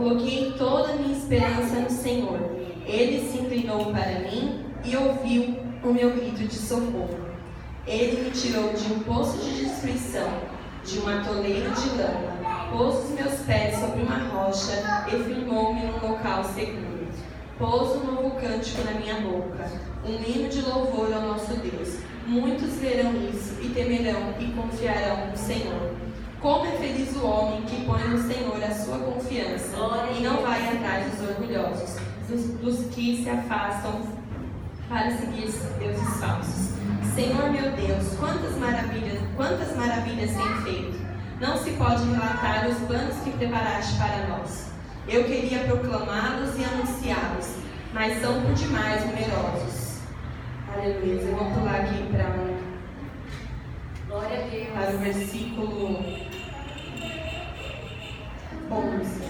Coloquei toda a minha esperança no Senhor. Ele se inclinou para mim e ouviu o meu grito de socorro. Ele me tirou de um poço de destruição, de um atoleiro de lama, pôs os meus pés sobre uma rocha e firmou-me num local seguro. Pôs um novo cântico na minha boca, um hino de louvor ao nosso Deus. Muitos verão isso e temerão e confiarão no Senhor. Como é feliz o homem que põe no Senhor a sua confiança e não vai atrás dos orgulhosos, dos que se afastam para seguir deuses falsos. Senhor meu Deus, quantas maravilhas tem feito. Não se pode relatar os planos que preparaste para nós. Eu queria proclamá-los e anunciá-los, mas são por demais numerosos. Aleluia. Eu vou pular aqui para o versículo 11.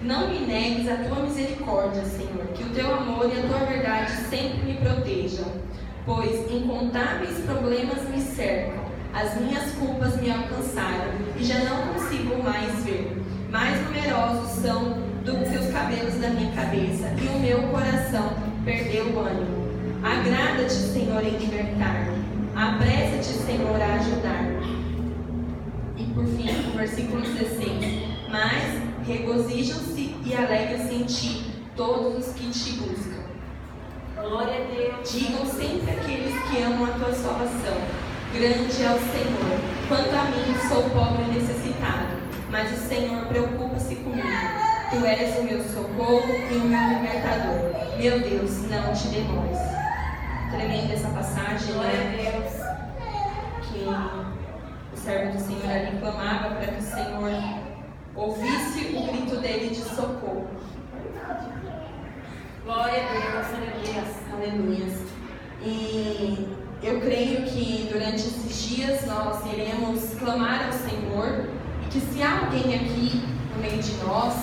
Não me negues a tua misericórdia, Senhor, que o teu amor e a tua verdade sempre me protejam, pois incontáveis problemas me cercam, as minhas culpas me alcançaram e já não consigo mais ver. Mais numerosos são do que os cabelos da minha cabeça e o meu coração perdeu o ânimo. Agrada-te, Senhor, em libertar-me. Apressa-te, Senhor, a ajudar-me. E por fim, o versículo 16. Mas regozijam-se e alegram-se em ti todos os que te buscam. Glória a Deus. Digam sempre aqueles que amam a tua salvação: grande é o Senhor. Quanto a mim, sou pobre e necessitado, mas o Senhor preocupa-se comigo. Tu és o meu socorro e o meu libertador. Meu Deus, não te demores. Tremenda essa passagem, né? Que o servo do Senhor ali clamava para que o Senhor ouvisse o grito dele de socorro. Glória a Deus, aleluia. E eu creio que durante esses dias nós iremos clamar ao Senhor, e que se há alguém aqui no meio de nós,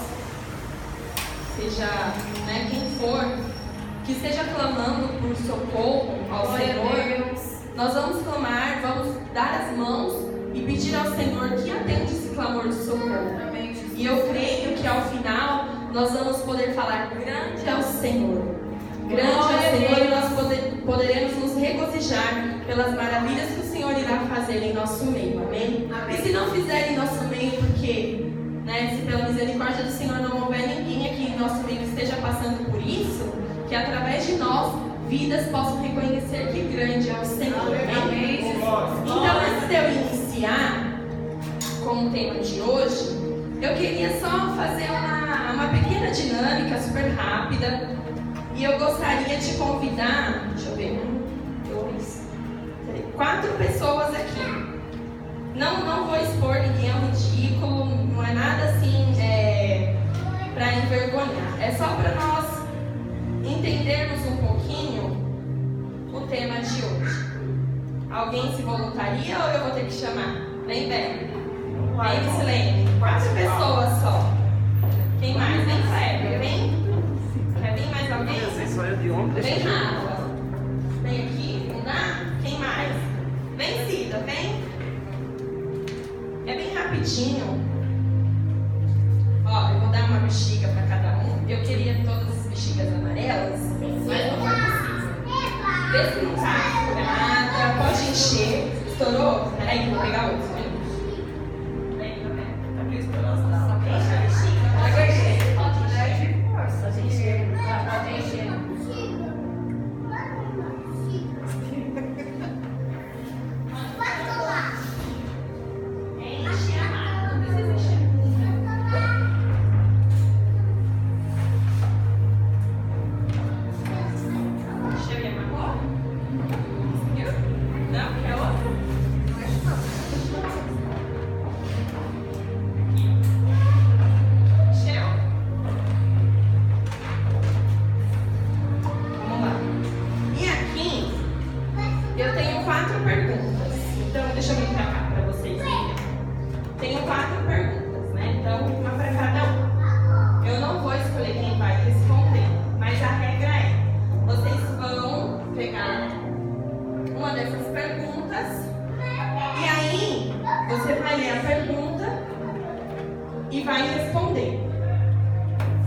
seja quem for, que esteja clamando por socorro ao Senhor, nós vamos clamar, vamos dar as mãos e pedir ao Senhor que atenda esse clamor de socorro. E eu creio que ao final nós vamos poder falar: grande é o Senhor. Grande é o Senhor, e nós poderemos nos regozijar pelas maravilhas que o Senhor irá fazer em nosso meio. Amém? E se não fizer em nosso meio, porque se pela misericórdia do Senhor não houver ninguém aqui em nosso meio que esteja passando por isso, que através de nós vidas possam reconhecer que grande é o Senhor. Amém? Então, antes de eu iniciar com o tema de hoje, eu queria só fazer uma pequena dinâmica super rápida. E eu gostaria de convidar, deixa eu ver, 4 pessoas aqui. Não vou expor ninguém ao ridículo, não é nada assim para envergonhar. É só para nós entendermos um pouquinho o tema de hoje. Alguém se voluntaria ou eu vou ter que chamar? Vem, Bem. Vem, Vicilene. 4 pessoas só. Quem mais? Vem, Kleber. Vem. Quer vir mais alguém? Vem, Rafa. Vem aqui, não dá? Quem mais? Vem, Cida, vem. É bem rapidinho. Ó, eu vou dar uma bexiga para cada um. Eu queria todas as bexigas amarelas, mas não foi possível. Vê se não tá furada, pode encher. Estourou? Peraí, que eu vou pegar outro.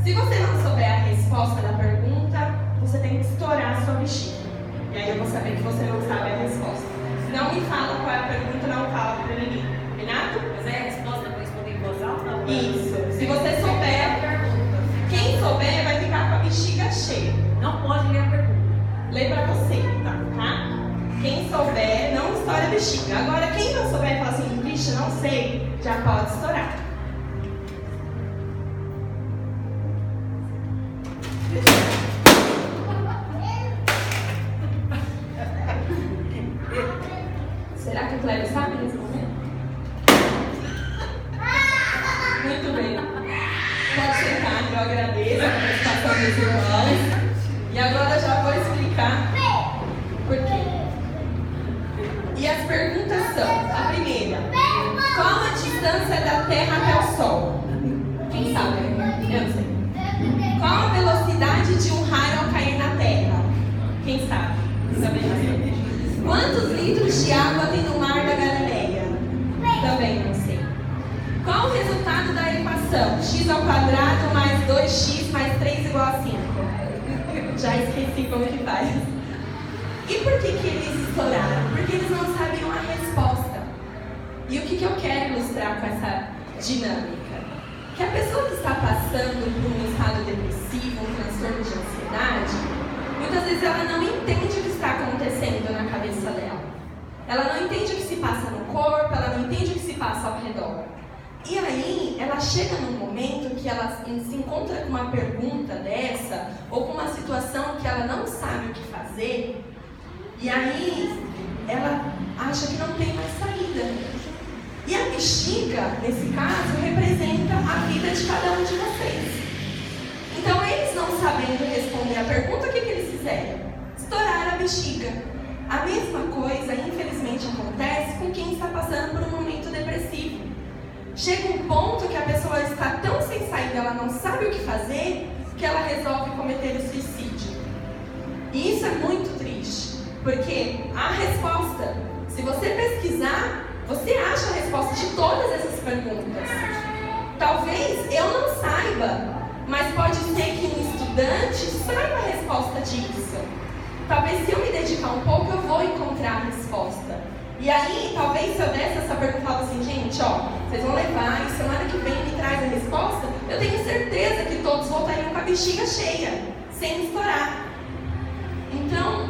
Se você não souber a resposta da pergunta, você tem que estourar a sua bexiga. E aí eu vou saber que você não sabe a resposta. Se não me fala qual é a pergunta, não fala para ninguém. Combinado? Mas é a resposta para responder em voz alta? Isso. Se você souber, quem souber vai ficar com a bexiga cheia. Não pode ler a pergunta. Lê pra você, tá? Quem souber, não estoura a bexiga. Agora, quem não souber e fala assim, vixe, não sei, já pode estourar. Será que o Cléber sabe responder? Muito bem. Pode sentar, eu agradeço a participação dos irmãos. E agora já vou explicar por quê. E as perguntas são: a primeira, qual a distância da Terra até o Sol? Quem sabe? Eu não sei. Qual a velocidade de um raio ao cair na Terra? Quem sabe? Também não sei. Quantos litros de água tem no mar da Galileia? Também não sei. Qual o resultado da equação x² mais 2x mais 3 igual a 5? Já esqueci como que faz. E por que eles estouraram? Porque eles não sabiam a resposta. E o que eu quero ilustrar com essa dinâmica? Que a pessoa que está passando por um estado depressivo, um transtorno de ansiedade, muitas vezes ela não entende o que está acontecendo na cabeça dela. Ela não entende o que se passa no corpo, ela não entende o que se passa ao redor. E aí, ela chega num momento que ela se encontra com uma pergunta dessa, ou com uma situação que ela não sabe o que fazer, e aí ela acha que não tem mais saída. E a bexiga, nesse caso, representa a vida de cada um de vocês. Então, eles não sabendo responder a pergunta, o que eles fizeram? Estouraram a bexiga. A mesma coisa, infelizmente, acontece com quem está passando por um momento depressivo. Chega um ponto que a pessoa está tão sem saída, ela não sabe o que fazer, que ela resolve cometer o suicídio. E isso é muito triste, porque a resposta, se você pesquisar, você acha a resposta de todas essas perguntas. Talvez eu não saiba, mas pode ser que um estudante saiba a resposta disso. Talvez se eu me dedicar um pouco, eu vou encontrar a resposta. E aí, talvez se eu desse essa pergunta e falasse assim, gente, ó, vocês vão levar e semana que vem me traz a resposta, eu tenho certeza que todos voltariam com a bexiga cheia, sem estourar. Então,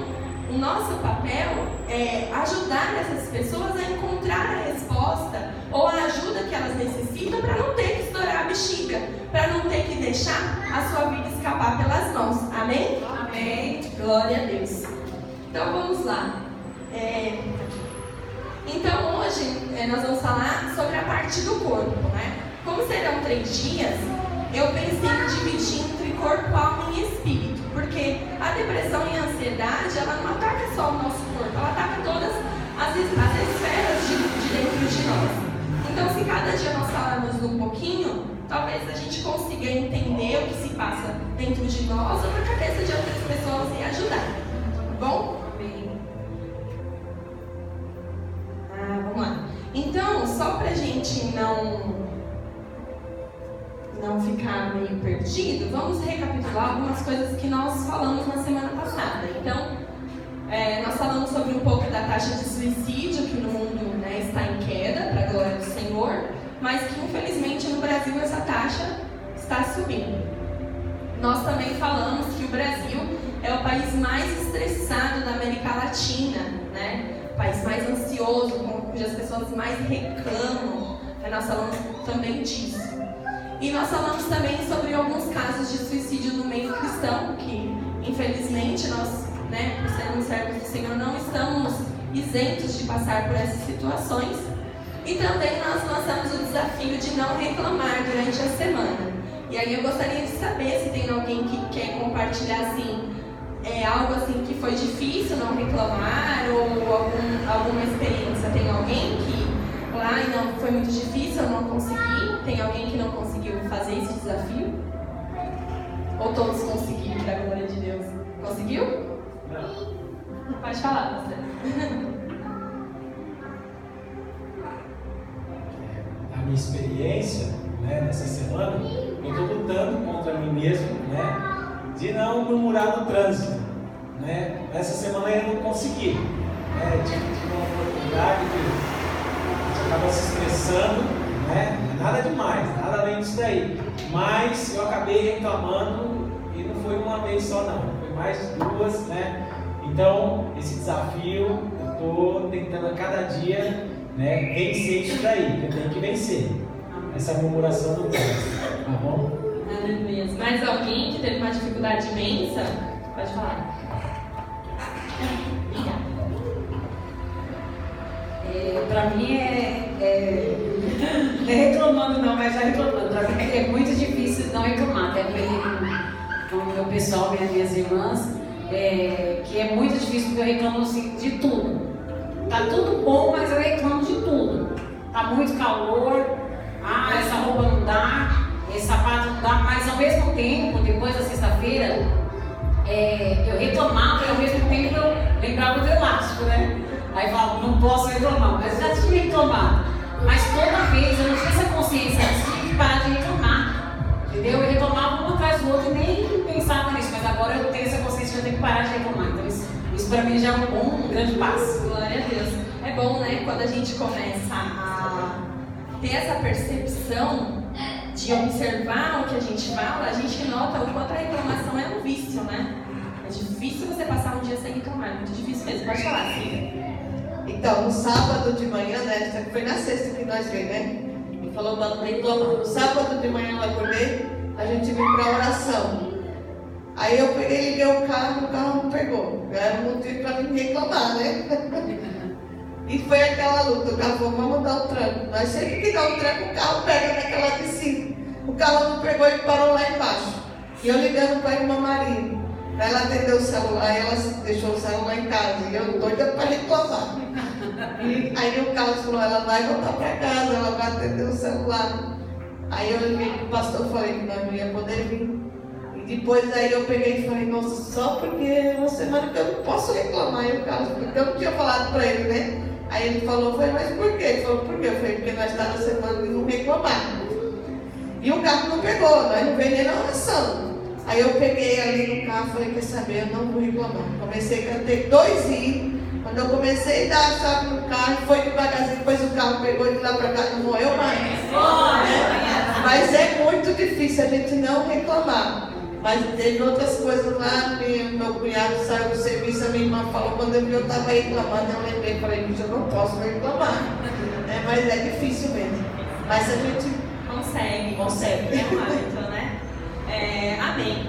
o nosso papel é ajudar essas pessoas a encontrar a resposta ou a ajuda que elas necessitam para não ter que estourar a bexiga, para não ter que deixar a sua vida escapar pelas mãos. Amém? Amém. Glória a Deus. Então, vamos lá. Então hoje nós vamos falar sobre a parte do corpo, né? Como serão 3 dias, eu pensei em dividir entre corpo, alma e espírito, porque a depressão e a ansiedade, ela não ataca só o nosso corpo, ela ataca todas as esferas de dentro de nós. Então, se cada dia nós falarmos um pouquinho, talvez a gente consiga entender o que se passa dentro de nós ou na cabeça de outras pessoas e ajudar. Tá bom? Vamos lá. Então, só pra gente não ficar meio perdido, vamos recapitular algumas coisas que nós falamos na semana passada. Então, nós falamos sobre um pouco da taxa de suicídio, que no mundo, né, está em queda, para a glória do Senhor, mas que infelizmente no Brasil essa taxa está subindo. Nós também falamos que o Brasil é o país mais estressado da América Latina, né? O país mais ansioso, cujas pessoas mais reclamam. Nós falamos também disso. E nós falamos também sobre alguns casos de suicídio no meio cristão, que infelizmente nós, né, por sermos servos do Senhor, não estamos isentos de passar por essas situações. E também nós lançamos o desafio de não reclamar durante a semana. E aí eu gostaria de saber se tem alguém que quer compartilhar assim, algo assim que foi difícil não reclamar ou alguma experiência. Tem alguém que não foi muito difícil, eu não consegui? Tem alguém que não conseguiu fazer esse desafio? Ou todos conseguiram, para a glória de Deus? Conseguiu? Não. Pode falar, você. A minha experiência, né, nessa semana, eu estou lutando contra contra mim mesmo, né? De não murmurar no trânsito, né? Essa semana eu não consegui, né? Tive uma oportunidade a gente acaba se estressando, né? Nada demais, nada além disso daí. Mas eu acabei reclamando e não foi uma vez só não, foi mais duas, né? Então, esse desafio, eu estou tentando a cada dia, né, vencer isso daí, eu tenho que vencer essa murmuração do trânsito, tá bom? Aleluia. Mais alguém que teve uma dificuldade imensa? Pode falar. Para mim não é reclamando não, mas já reclamando. Para mim é muito difícil não reclamar. Até com o meu pessoal, minhas irmãs, que é muito difícil porque eu reclamo assim, de tudo. Tá tudo bom, mas eu reclamo de tudo. Tá muito calor, essa roupa não dá, esse sapato não dá, mas ao mesmo tempo, depois da sexta-feira, eu reclamava e ao mesmo tempo eu lembrava do elástico, né? Aí eu falava, não posso reclamar, mas eu já tinha reclamado. Mas toda vez eu não tinha essa consciência, eu tinha que parar de reclamar. Entendeu? Eu reclamava um atrás do outro e nem pensava nisso, mas agora eu tenho essa consciência que eu tenho que parar de reclamar. Então isso para mim já é um grande passo. Glória a Deus. É bom, né, quando a gente começa a ter essa percepção de observar o que a gente fala, a gente nota o quanto a reclamação é um vício, né? É difícil você passar um dia sem reclamar, é muito difícil mesmo. Pode falar, filha. Então, no sábado de manhã, né? Foi na sexta que nós veio, né? Ele falou para não reclamar. No sábado de manhã eu acordei, a gente veio para oração. Aí eu peguei, liguei o carro não pegou. Era um motivo para mim reclamar, né? E foi aquela luta, o carro falou, vamos dar o tranco. Nós sempre que dá o tranco, o carro pega naquela de cima. O carro não pegou e parou lá embaixo. E eu ligando para a irmã Maria. Ela atendeu o celular, ela deixou o celular em casa. E eu doida para reclamar. E aí o Carlos falou, ela vai voltar para casa, ela vai atender o celular. Aí eu liguei para o pastor e falei que nós não ia poder vir. E depois aí eu peguei e falei, nossa, só porque uma semana que eu não posso reclamar. E o Carlos, porque eu não tinha falado para ele, né? Aí ele falou, mas por quê? Ele falou, por quê? Eu falei, porque nós estávamos na semana de não reclamar. E o carro não pegou, nós não veio nem na oração. Aí eu peguei ali no carro e falei, quer saber, eu não vou reclamar. Comecei a cantar 2 hinos. Quando eu comecei a dar a chave no carro, foi devagarzinho, depois o carro pegou de lá para cá, não morreu mais. Né? Mas é muito difícil a gente não reclamar. Mas teve outras coisas lá, meu cunhado saiu do serviço, a minha irmã falou, quando eu vi eu estava reclamando, eu lembrei, falei, eu não posso reclamar. Mas é difícil mesmo. Mas a gente consegue. É um hábito, né? Amém.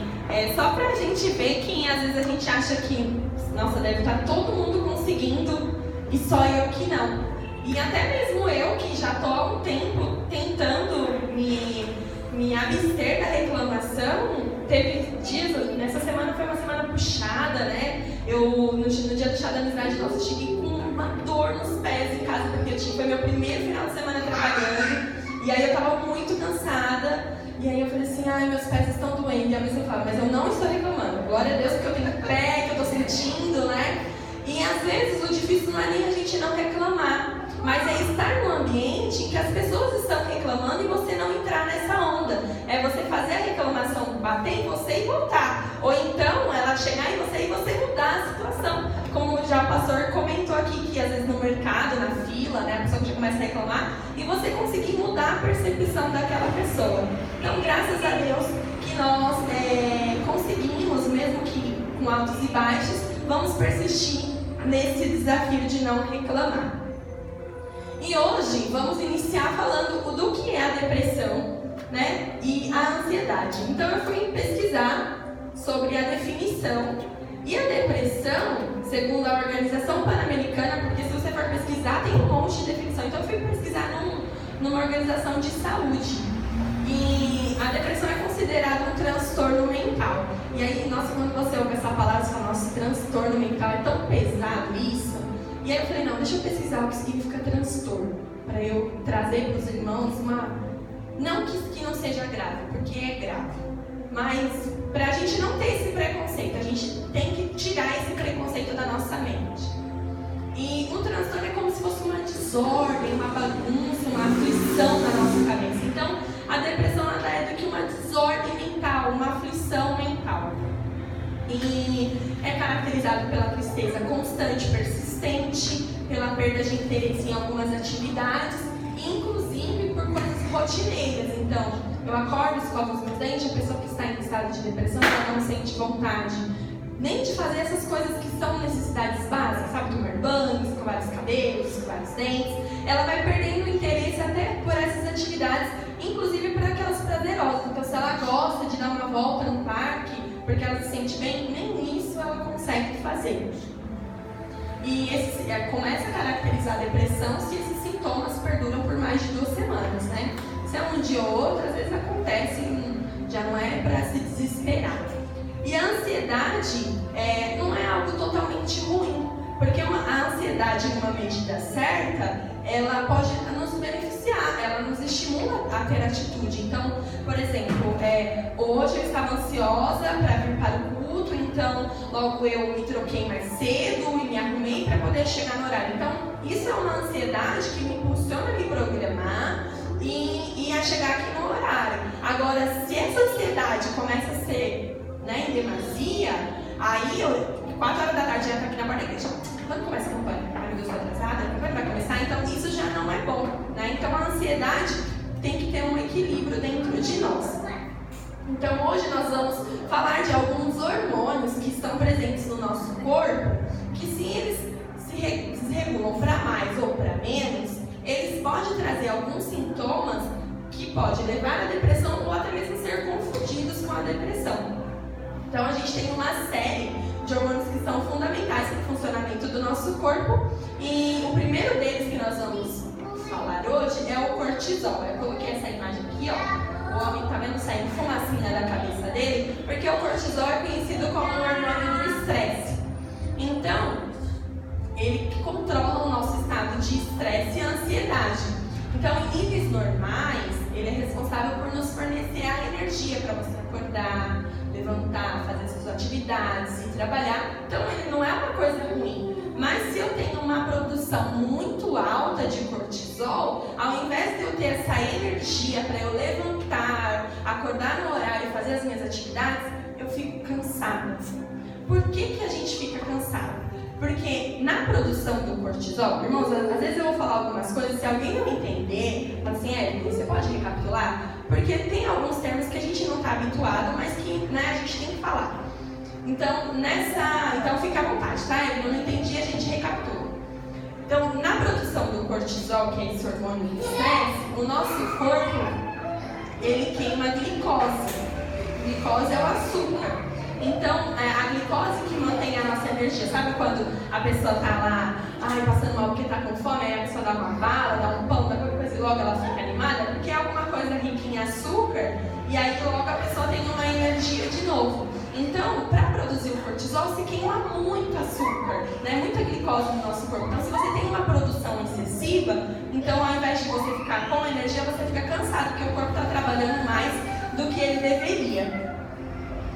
Só pra gente ver que às vezes a gente acha que, nossa, deve estar todo mundo conseguindo e só eu que não. E até mesmo eu, que já estou há um tempo tentando me abster da reclamação, teve dias, nessa semana foi uma semana puxada, né? No dia do chá da amizade, nossa, eu cheguei com uma dor nos pés em casa, porque foi meu primeiro final de semana trabalhando, e aí eu tava muito cansada, e aí eu falei assim, ai, meus pés estão doendo, e a mãe fala, mas eu não estou reclamando, glória a Deus, porque eu tenho pé, que eu tô sentindo, né? E às vezes o difícil não é nem a gente não reclamar, mas é estar num ambiente em que as pessoas estão reclamando e você não entrar nessa onda. É você fazer a reclamação bater em você e voltar. Ou então ela chegar em você e você mudar a situação. Como já o pastor comentou aqui, que às vezes no mercado, na fila, né, a pessoa já começa a reclamar e você conseguir mudar a percepção daquela pessoa. Então, graças a Deus que nós conseguimos, mesmo que com altos e baixos, vamos persistir nesse desafio de não reclamar. E hoje vamos iniciar falando do que é a depressão, né, e a ansiedade. Então eu fui pesquisar sobre a definição. E a depressão, segundo a Organização Pan-Americana, porque se você for pesquisar tem um monte de definição. Então eu fui pesquisar numa organização de saúde. E a depressão é considerada um transtorno mental. E aí, nossa, quando você ouve essa palavra, você fala, nossa, transtorno mental é tão pesado isso. E aí eu falei, não, deixa eu pesquisar o que significa transtorno, para eu trazer para os irmãos não que não seja grave, porque é grave, mas para a gente não ter esse preconceito, a gente tem que tirar esse preconceito da nossa mente. E um transtorno é como se fosse uma desordem, uma bagunça, uma aflição na nossa cabeça. Então, a depressão nada é do que uma desordem mental, caracterizado pela tristeza constante, persistente, pela perda de interesse em algumas atividades, inclusive por coisas rotineiras. Então, eu acordo, escovo os meus dentes, a pessoa que está em estado de depressão, ela não sente vontade nem de fazer essas coisas que são necessidades básicas, sabe? Tomar banho, escovar os cabelos, escovar os dentes. Ela vai perdendo o interesse até por essas atividades, inclusive por aquelas prazerosas. Então, se ela gosta de dar uma volta no parque, porque ela se sente bem, nem isso ela consegue fazer. E começa a caracterizar a depressão se esses sintomas perduram por mais de 2 semanas, né? Se é um dia ou outro, às vezes acontece, já não é para se desesperar. E a ansiedade não é algo totalmente ruim, porque a ansiedade, em uma medida certa, ela pode nos beneficiar, ela nos estimula a ter atitude. Então, por exemplo, hoje eu estava ansiosa para vir para o culto, então logo eu me troquei mais cedo e me arrumei para poder chegar no horário. Então, isso é uma ansiedade que me impulsiona a me programar e a chegar aqui no horário. Agora, se essa ansiedade começa a ser em demasia, aí 4 horas da tarde já está aqui na porta da igreja. Quando começa a campanha? Ai meu Deus, estou atrasada, a campanha vai começar, então isso já não é bom, né? Então a ansiedade tem que ter um equilíbrio dentro de nós. Então hoje nós vamos falar de alguns hormônios que estão presentes no nosso corpo, que se eles se regulam para mais ou para menos, eles podem trazer alguns sintomas que podem levar à depressão ou até mesmo ser confundidos com a depressão. Então a gente tem uma série de hormônios que são fundamentais para o funcionamento do nosso corpo, e o primeiro deles que nós vamos falar hoje é o cortisol. Eu coloquei essa imagem aqui, ó. O homem tá vendo saindo fumacinha da cabeça dele, porque o cortisol é conhecido como o hormônio do estresse. Então, ele controla o nosso estado de estresse e ansiedade. Então, em níveis normais, ele é responsável por nos fornecer a energia para você acordar, levantar, fazer suas atividades e trabalhar. Então ele não é uma coisa ruim. Mas se eu tenho uma produção muito alta de cortisol, ao invés de eu ter essa energia para eu levantar, acordar no horário e fazer as minhas atividades, eu fico cansada. Por que a gente fica cansado? Porque na produção do cortisol, irmãos, às vezes eu vou falar algumas coisas, se alguém não entender, fala assim, Evelyn, você pode recapitular? Porque tem alguns termos que a gente não está habituado, mas que a gente tem que falar. Então fica à vontade, tá? Eu não entendi, a gente recapitula. Então, na produção do cortisol, que é esse hormônio do estresse, o nosso corpo, ele queima a glicose. Glicose é o açúcar. Então, a glicose que mantém a nossa energia. Sabe quando a pessoa está lá, passando mal porque está com fome, aí a pessoa dá uma bala, dá um pão, dá qualquer coisa e logo ela fica animada? Porque é alguma coisa rica em açúcar e aí logo a pessoa tem uma energia de novo. Então, para produzir o cortisol, se queima muito açúcar, muita glicose no nosso corpo. Então, se você tem uma produção excessiva, então ao invés de você ficar com energia, você fica cansado, porque o corpo está trabalhando mais do que ele deveria.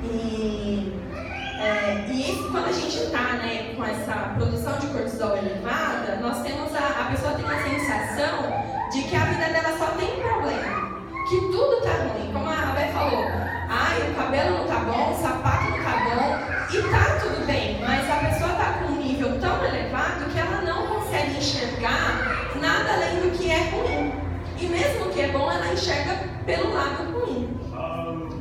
E isso, quando a gente está com essa produção de cortisol elevada, nós temos a pessoa tem a sensação de que a vida dela só tem problema, que tudo está ruim. Como a Bé falou, o cabelo não tá bom, o sapato não tá bom, e tá tudo bem, mas a pessoa tá com um nível tão elevado que ela não consegue enxergar nada além do que é ruim. E mesmo o que é bom, ela enxerga pelo lado ruim.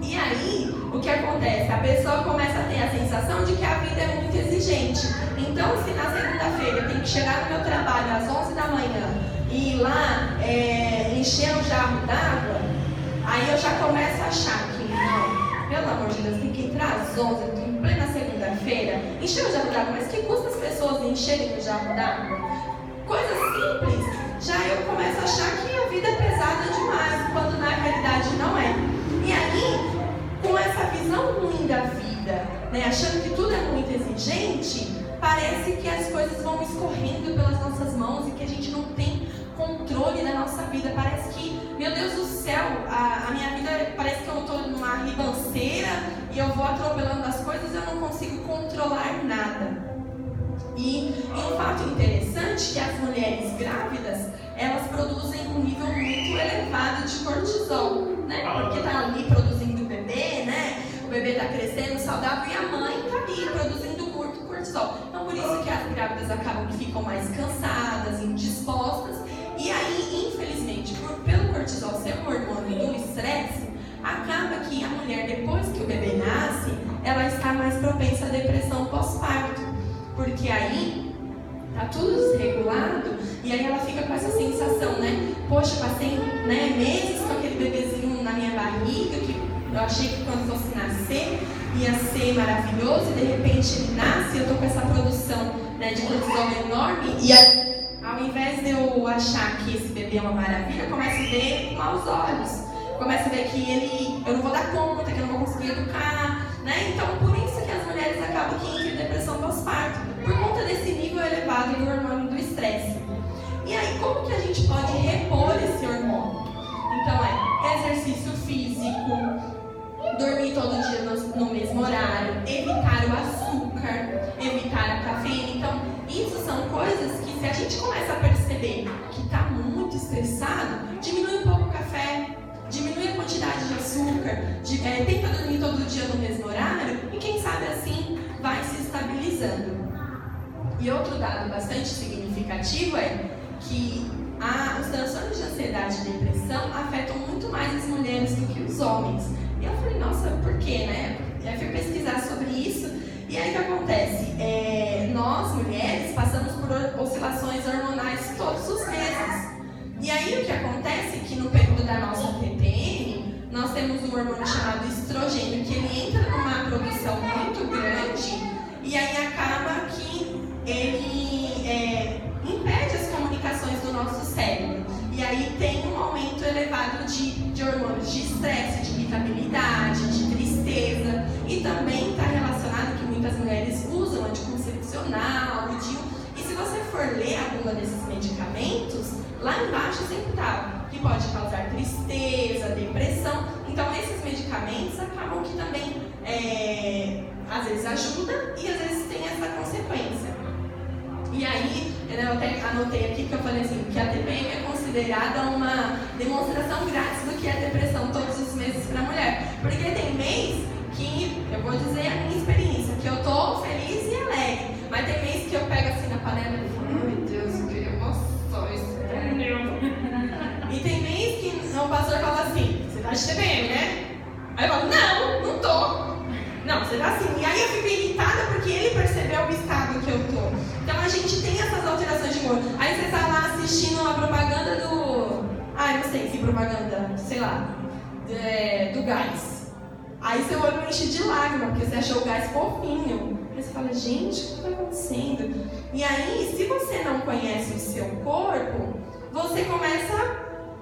E aí, o que acontece? A pessoa começa a ter a sensação de que a vida é muito exigente. Então, se na segunda-feira eu tenho que chegar no meu trabalho às 11 da manhã e ir lá encher um jarro d'água, aí eu já começo a achar que, não, pelo amor de Deus, tem que entrar às 11, eu estou em plena segunda-feira, encher o jarro d'água, mas que custa as pessoas encherem o jarro d'água? Coisa simples, já eu começo a achar que a vida é pesada demais, quando na realidade não é. E aí, com essa visão ruim da vida, achando que tudo é muito exigente, parece que as coisas vão escorrendo pelas nossas mãos e que a gente não tem controle da nossa vida. Parece que, meu Deus do céu, a minha vida parece que eu estou numa ribanceira e eu vou atropelando as coisas e eu não consigo controlar nada. E um fato interessante é que as mulheres grávidas, elas produzem um nível muito elevado de cortisol, porque está ali produzindo o bebê, o bebê está crescendo saudável e a mãe está ali produzindo muito cortisol. cortisol. Então, por isso que as grávidas acabam que ficam mais cansadas, indispostas. E aí, infelizmente, pelo cortisol ser um hormônio do estresse, acaba que a mulher, depois que o bebê nasce, ela está mais propensa à depressão pós-parto. Porque aí tá tudo desregulado e aí ela fica com essa sensação, né? Poxa, passei, né, meses com aquele bebezinho na minha barriga, que eu achei que quando fosse nascer ia ser maravilhoso, e de repente ele nasce e eu tô com essa produção, né, de cortisol enorme, e aí, ao invés de eu achar que esse bebê é uma maravilha, eu começo a ver com maus olhos. Começo a ver que eu não vou dar conta, que eu não vou conseguir educar, né? Então, por isso que as mulheres acabam que entram em depressão pós-parto, por conta desse nível elevado do hormônio do estresse. E aí, como que a gente pode repor esse hormônio? Então, exercício físico, dormir todo dia no mesmo horário, evitar o açúcar, evitar a cafeína. Então, isso são coisas que, se a gente começa a perceber que está muito estressado, diminui um pouco o café, diminui a quantidade de açúcar, tenta dormir todo dia no mesmo horário e quem sabe assim vai se estabilizando. E outro dado bastante significativo é que os transtornos de ansiedade e depressão afetam muito mais as mulheres do que os homens. E eu falei, nossa, por quê, né? Eu fui pesquisar sobre isso e aí o que acontece? Nós, mulheres, passamos por oscilações hormonais todos os meses. E aí o que acontece é que no período da nossa TPM, nós temos um hormônio chamado estrogênio, que ele entra numa produção muito grande e aí acaba que ele impede as comunicações do nosso cérebro. E aí tem um aumento elevado de hormônios de estresse, de irritabilidade, de tristeza. E também está relacionado que muitas mulheres usam anticoncepcional, DIU. E se você for ler alguma desses medicamentos, lá embaixo sempre está que pode causar tristeza, depressão. Então esses medicamentos acabam que também às vezes ajudam e às vezes tem essa consequência. E aí, eu até anotei aqui que eu falei assim, que a TPM é considerada uma demonstração grátis do que é depressão todos os meses para a mulher. Porque tem mês que, eu vou dizer a minha experiência, que eu tô feliz e alegre. Mas tem mês que eu pego assim na panela e falo, ai meu Deus, eu queria emoções. E tem mês que o pastor fala assim, você tá de TPM, né? Aí eu falo, não tô. Não, você tá assim. E aí eu fico irritada porque ele percebeu o estado que eu tô. Então a gente tem essas alterações de humor. Aí você tá lá assistindo uma propaganda do... não sei se propaganda, sei lá, do gás. Aí seu olho enche de lágrima, porque você achou o gás fofinho. Aí você fala, gente, o que está acontecendo? E aí, se você não conhece o seu corpo, você começa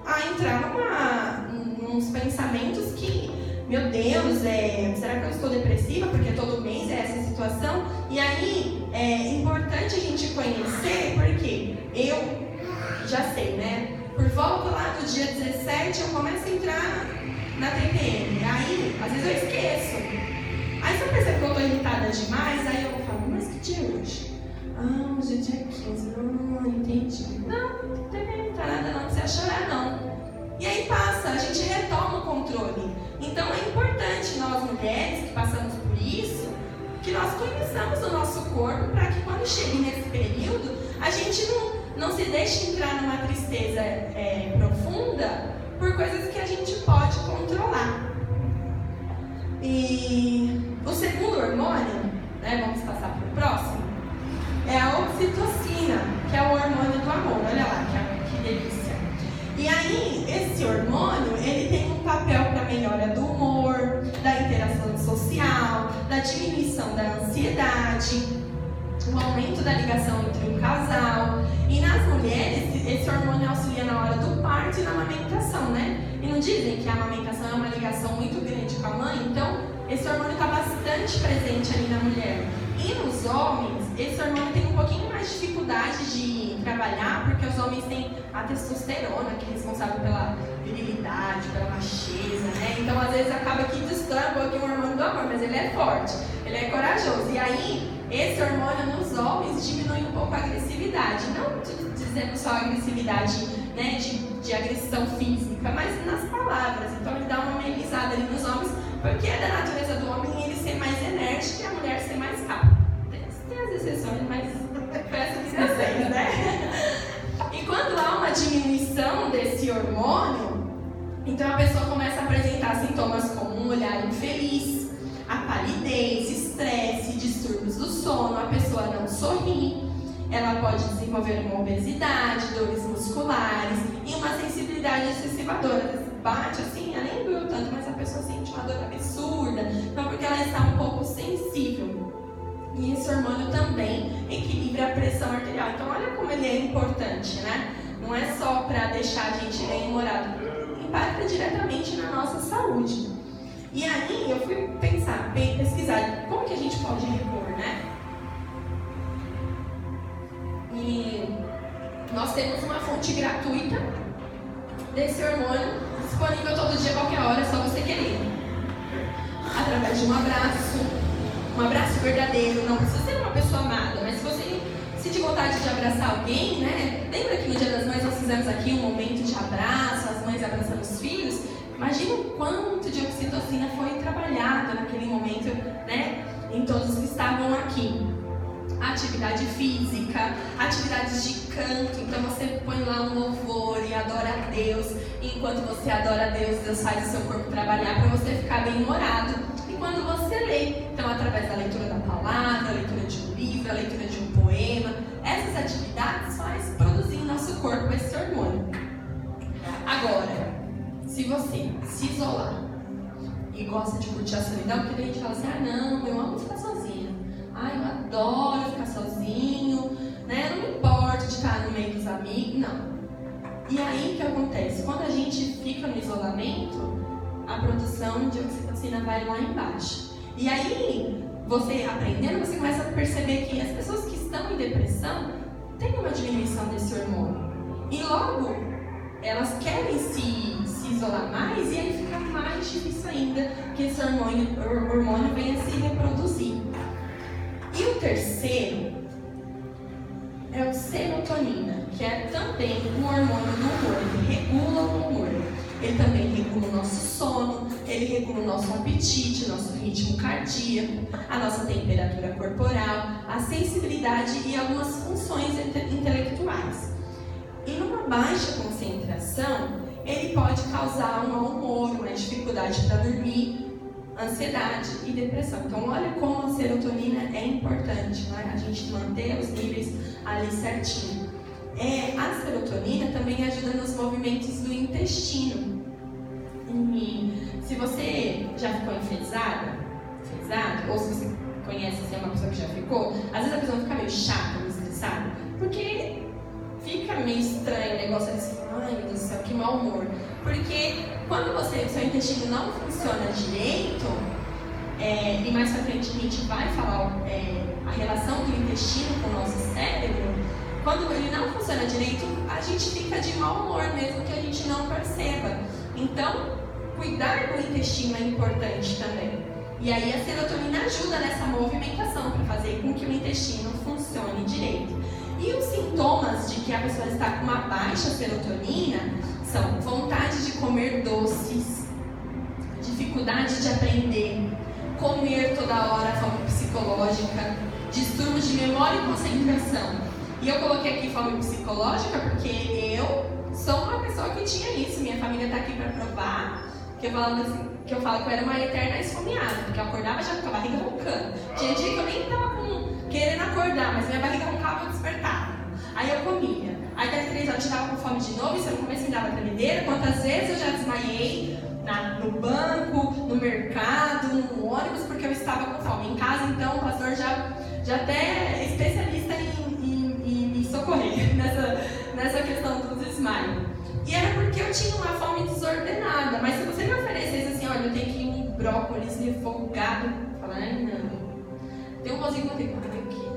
a entrar nos pensamentos que, meu Deus, será que eu estou depressiva? Porque todo mês é essa situação. E aí, é importante a gente conhecer, porque eu já sei, né? Por volta lá do dia 17, eu começo a entrar na TPM. Aí, às vezes eu esqueço. Aí, se eu percebo que eu estou irritada demais, aí eu falo, mas que dia é hoje? Hoje é dia 15. Entendi. Não tem nada, não precisa chorar, não. E aí passa, a gente retoma o controle. Então é importante nós mulheres que passamos por isso, que nós conheçamos o nosso corpo para que quando chegue nesse período, a gente não se deixe entrar numa tristeza profunda por coisas que a gente pode controlar. E o segundo hormônio, né, vamos passar para o próximo, é a oxitocina, que é o hormônio do amor. Olha lá, que delícia. E aí, esse hormônio, ele tem um papel para a melhora do humor, da interação social, da diminuição da ansiedade, o aumento da ligação entre o casal. E nas mulheres, esse hormônio auxilia na hora do parto e na amamentação, né? E não dizem que a amamentação é uma ligação muito grande com a mãe? Então, esse hormônio está bastante presente ali na mulher. E nos homens, esse hormônio tem um pouquinho mais de dificuldade de trabalhar, porque os homens têm a testosterona, que é responsável pela virilidade, pela macheza, né? Então, às vezes, acaba que destrói um pouquinho o hormônio do amor, mas ele é forte, ele é corajoso. E aí, esse hormônio nos homens diminui um pouco a agressividade. Não dizendo só agressividade, né, de agressão física, mas nas palavras. Então, ele dá uma amenizada ali nos homens, porque é da natureza do homem ele ser mais enérgico e a mulher ser mais rápida. Tem às vezes exceções, mas peço que vocês, né? E quando há uma diminuição desse hormônio, então a pessoa começa a apresentar sintomas como um olhar infeliz, a palidez, estresse, distúrbios do sono, a pessoa não sorri, ela pode desenvolver uma obesidade, dores musculares e uma sensibilidade excessiva à dor. Bate assim, ela nem doeu tanto, mas a pessoa sente uma dor absurda, então porque ela está um pouco sensível. E esse hormônio também equilibra a pressão arterial. Então olha como ele é importante, né? Não é só para deixar a gente bem-humorado, impacta diretamente na nossa saúde. E aí eu fui pensar, pesquisar como que a gente pode repor, né? E nós temos uma fonte gratuita desse hormônio, disponível todo dia, qualquer hora, é só você querer. Através de um abraço verdadeiro, não precisa ser uma pessoa amada, mas se você sentir vontade de abraçar alguém, né? Lembra que no Dia das Mães nós fizemos aqui um momento de abraço, as mães abraçando os filhos? Imagina o quanto de oxitocina foi trabalhado naquele momento, né? Em todos que estavam aqui. Atividade física, atividades de canto, então você põe lá um louvor e adora a Deus. E enquanto você adora a Deus, Deus faz o seu corpo trabalhar para você ficar bem-humorado. E quando você lê, então através da leitura da palavra, a leitura de um livro, a leitura de um poema, essas atividades faz produzir em nosso corpo esse hormônio. Agora, se você se isolar e gosta de curtir a solidão, porque daí a gente fala assim, não, eu amo ficar sozinha. Eu adoro ficar sozinho, né? Não me importo de estar no meio dos amigos, não. E aí o que acontece? Quando a gente fica no isolamento, a produção de oxitocina vai lá embaixo. E aí, você aprendendo, você começa a perceber que as pessoas que estão em depressão têm uma diminuição desse hormônio. E logo, elas querem se isolar mais e aí fica mais difícil ainda que esse hormônio venha se reproduzir. E o terceiro é o serotonina, que é também um hormônio do humor. Ele regula o humor. Ele também regula o nosso sono, ele regula o nosso apetite, o nosso ritmo cardíaco, a nossa temperatura corporal, a sensibilidade e algumas funções intelectuais. E numa baixa concentração, ele pode causar um mau humor, uma dificuldade para dormir, ansiedade e depressão. Então olha como a serotonina é importante, né? A gente manter os níveis ali certinho. A serotonina também ajuda nos movimentos do intestino. E se você já ficou enfesado, ou se você conhece assim, uma pessoa que já ficou, às vezes a pessoa fica meio chata, meio estressada, porque fica meio estranho o negócio assim, ai meu Deus do céu, que mau humor. Porque quando o seu intestino não funciona direito, e mais pra frente a gente vai falar a relação do intestino com o nosso cérebro, quando ele não funciona direito, a gente fica de mau humor, mesmo que a gente não perceba. Então, cuidar do intestino é importante também. E aí a serotonina ajuda nessa movimentação para fazer com que o intestino funcione direito. E os sintomas de que a pessoa está com uma baixa serotonina são vontade de comer doces, dificuldade de aprender, comer toda hora, fome psicológica, distúrbios de memória e concentração. E eu coloquei aqui fome psicológica porque eu sou uma pessoa que tinha isso. Minha família está aqui para provar que eu falo que eu era uma eterna esfomeada, porque eu acordava já com a barriga roncando. Tinha dia que eu nem estava querendo acordar, mas minha barriga roncava e eu despertava. Aí eu comia. Aí das 3 horas eu estava com fome de novo, e se eu não comesse me dava tremedeira. Quantas vezes eu já desmaiei no banco, no mercado, no ônibus, porque eu estava com fome. Em casa, então, o pastor já até é especialista em me socorrer nessa questão dos desmaios. E era porque eu tinha uma fome desordenada. Mas se você me oferecesse assim, olha, eu tenho que ir um brócolis refogado, eu falava, não. Tem um pãozinho com manteiga aqui.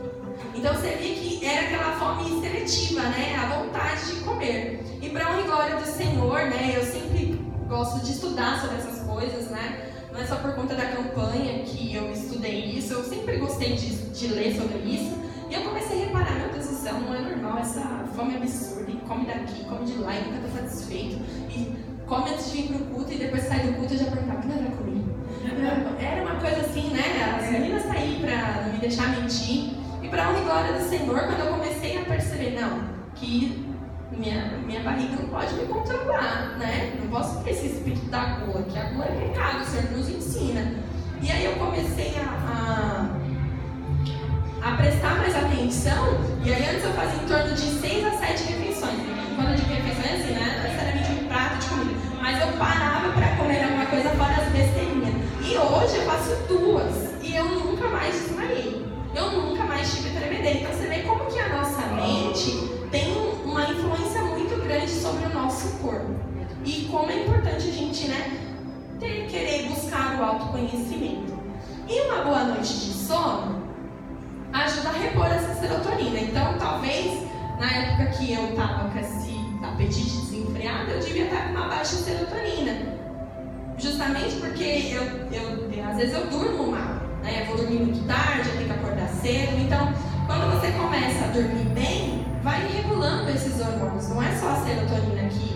Então você vê que era aquela fome seletiva, né? A vontade de comer. E para honra e glória do Senhor, né? Eu sempre gosto de estudar sobre essas coisas, né? Não é só por conta da campanha que eu estudei isso. Eu sempre gostei de ler sobre isso. E eu comecei a reparar, meu Deus do céu, não é normal essa fome absurda. E come daqui, come de lá e nunca tá satisfeito. E come antes de vir pro culto e depois sai do culto e já perguntava, o que não era comigo? Era uma coisa assim, né? As meninas tá aí pra não me deixar mentir. E E para honra e glória do Senhor, quando eu comecei a perceber, não, que minha barriga não pode me controlar, né? Não posso ter esse espírito da gula, que a gula é pecado, o Senhor nos ensina. E aí eu comecei a prestar mais atenção, e aí antes eu fazia em torno de 6 a 7 refeições. Quando eu digo refeições, assim, né? Não necessariamente um prato de comida, mas eu parava para comer alguma coisa fora as besteirinhas. E hoje eu faço 2, e eu nunca mais desmaiei. Eu nunca mais tive tremedeira. Então você vê como que a nossa mente tem uma influência muito grande sobre o nosso corpo. E como é importante a gente, né, querer buscar o autoconhecimento. E uma boa noite de sono ajuda a repor essa serotonina. Então, talvez, na época que eu estava com esse apetite desenfreado, eu devia estar com uma baixa serotonina. Justamente porque às vezes eu durmo mal, né? Eu vou dormir muito tarde, eu tenho que acordar cedo. Então, quando você começa a dormir bem, vai regulando esses hormônios. Não é só a serotonina que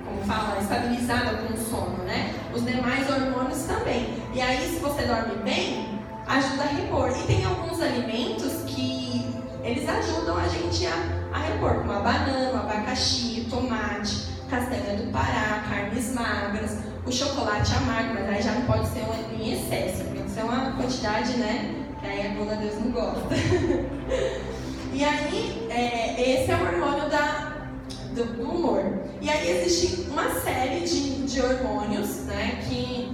como fala, estabilizada com o sono, né? Os demais hormônios também. E aí, se você dorme bem, ajuda a repor. E tem alguns alimentos que eles ajudam a gente a repor, como a banana, o abacaxi, o tomate, castanha do Pará, carnes magras, o chocolate amargo, mas aí já não pode ser em excesso, tem que ser uma quantidade, né? Que aí a gula Deus não gosta. E aí, esse é o hormônio do humor. E aí existe uma série de hormônios, né, que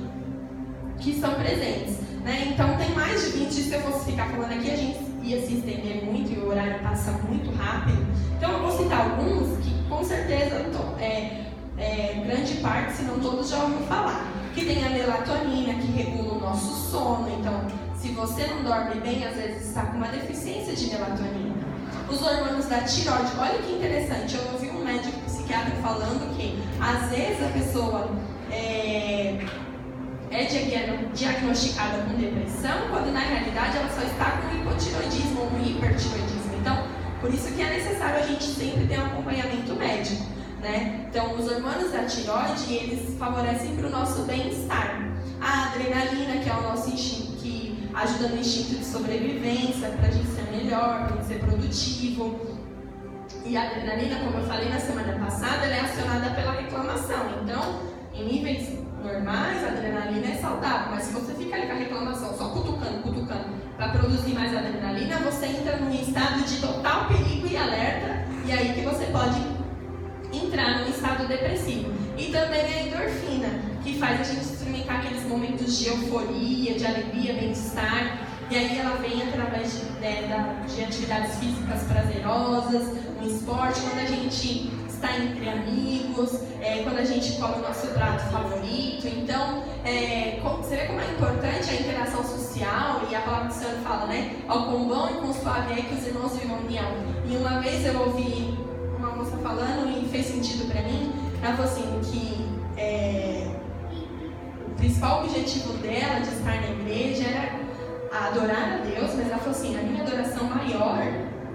são presentes, né? Então tem mais de 20, se eu fosse ficar falando aqui, a gente ia se estender muito e o horário passa muito rápido. Então eu vou citar alguns que com certeza grande parte, se não todos, já ouviu falar. Que tem a melatonina, que regula o nosso sono. Então, se você não dorme bem, às vezes está com uma deficiência de melatonina. Os hormônios da tireoide, olha que interessante, eu ouvi um médico psiquiatra falando que às vezes a pessoa é diagnosticada com depressão, quando na realidade ela só está com hipotireoidismo ou um hipertireoidismo. Então, por isso que é necessário a gente sempre ter um acompanhamento médico, né? Então, os hormônios da tireoide, eles favorecem para o nosso bem-estar. A adrenalina, que é o nosso instinto, que ajuda no instinto de sobrevivência, para a gente ser melhor, para a gente ser produtivo. E a adrenalina, como eu falei na semana passada, ela é acionada pela reclamação. Então, em níveis normais, a adrenalina é saudável, mas se você fica ali com a reclamação, só cutucando, para produzir mais adrenalina, você entra num estado de total perigo e alerta, e aí que você pode entrar num estado depressivo. E também a endorfina, que faz a gente experimentar aqueles momentos de euforia, de alegria, bem-estar, e aí ela vem através de atividades físicas prazerosas, no esporte, quando a gente está entre amigos, quando a gente come o nosso prato favorito. Então, você vê como é importante a interação social, e a palavra do Senhor fala, né? Ao quão bom e quão suave é que os irmãos vivam em união. E uma vez eu ouvi uma moça falando e fez sentido para mim. Ela falou assim que o principal objetivo dela de estar na igreja era adorar a Deus, mas ela falou assim, a minha adoração maior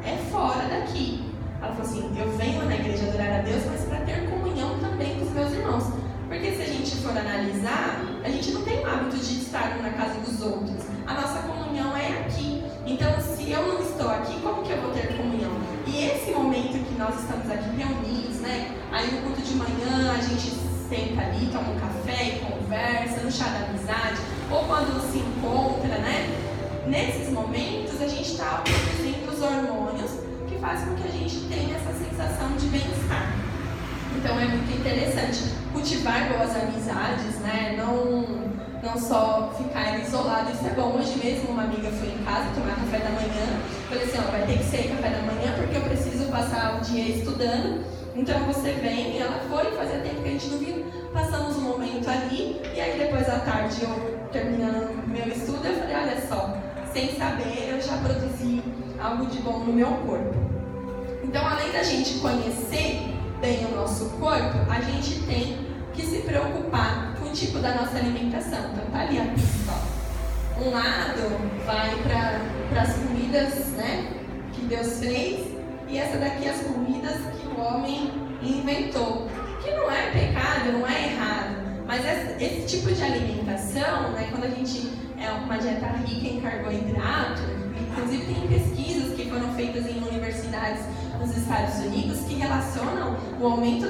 é fora daqui. Ela falou assim, eu venho na igreja adorar a Deus, mas para ter comunhão também com os meus irmãos. Porque se a gente for analisar, a gente não tem o hábito de estar na casa dos outros. A nossa comunhão é aqui. Então, se eu não estou aqui, como que eu vou ter comunhão? E esse momento que nós estamos aqui reunidos, né? Aí no culto de manhã, a gente senta ali, toma um café e conversa, no chá da amizade, ou quando se encontra, né? Nesses momentos, a gente está produzindo os hormônios que fazem com que a gente tenha essa sensação de bem-estar. Então, é muito interessante cultivar boas amizades, né? Não só ficar isolado, isso é bom. Hoje mesmo uma amiga foi em casa tomar café da manhã. Falei assim, vai ter que ser café da manhã porque eu preciso passar o dia estudando. Então você vem, e ela foi, fazia tempo que a gente não viu. Passamos um momento ali, e aí depois à tarde eu terminando meu estudo, eu falei, olha só, sem saber eu já produzi algo de bom no meu corpo. Então, além da gente conhecer bem o nosso corpo, a gente tem que se preocupar com o tipo da nossa alimentação. Então tá ali a pista, ó. Um lado vai para as comidas, né, que Deus fez, e essa daqui as comidas que o homem inventou, que não é pecado, não é errado, mas esse tipo de alimentação, né, quando a gente é uma dieta rica em carboidrato. Inclusive tem pesquisas que foram feitas em universidades nos Estados Unidos que relacionam o aumento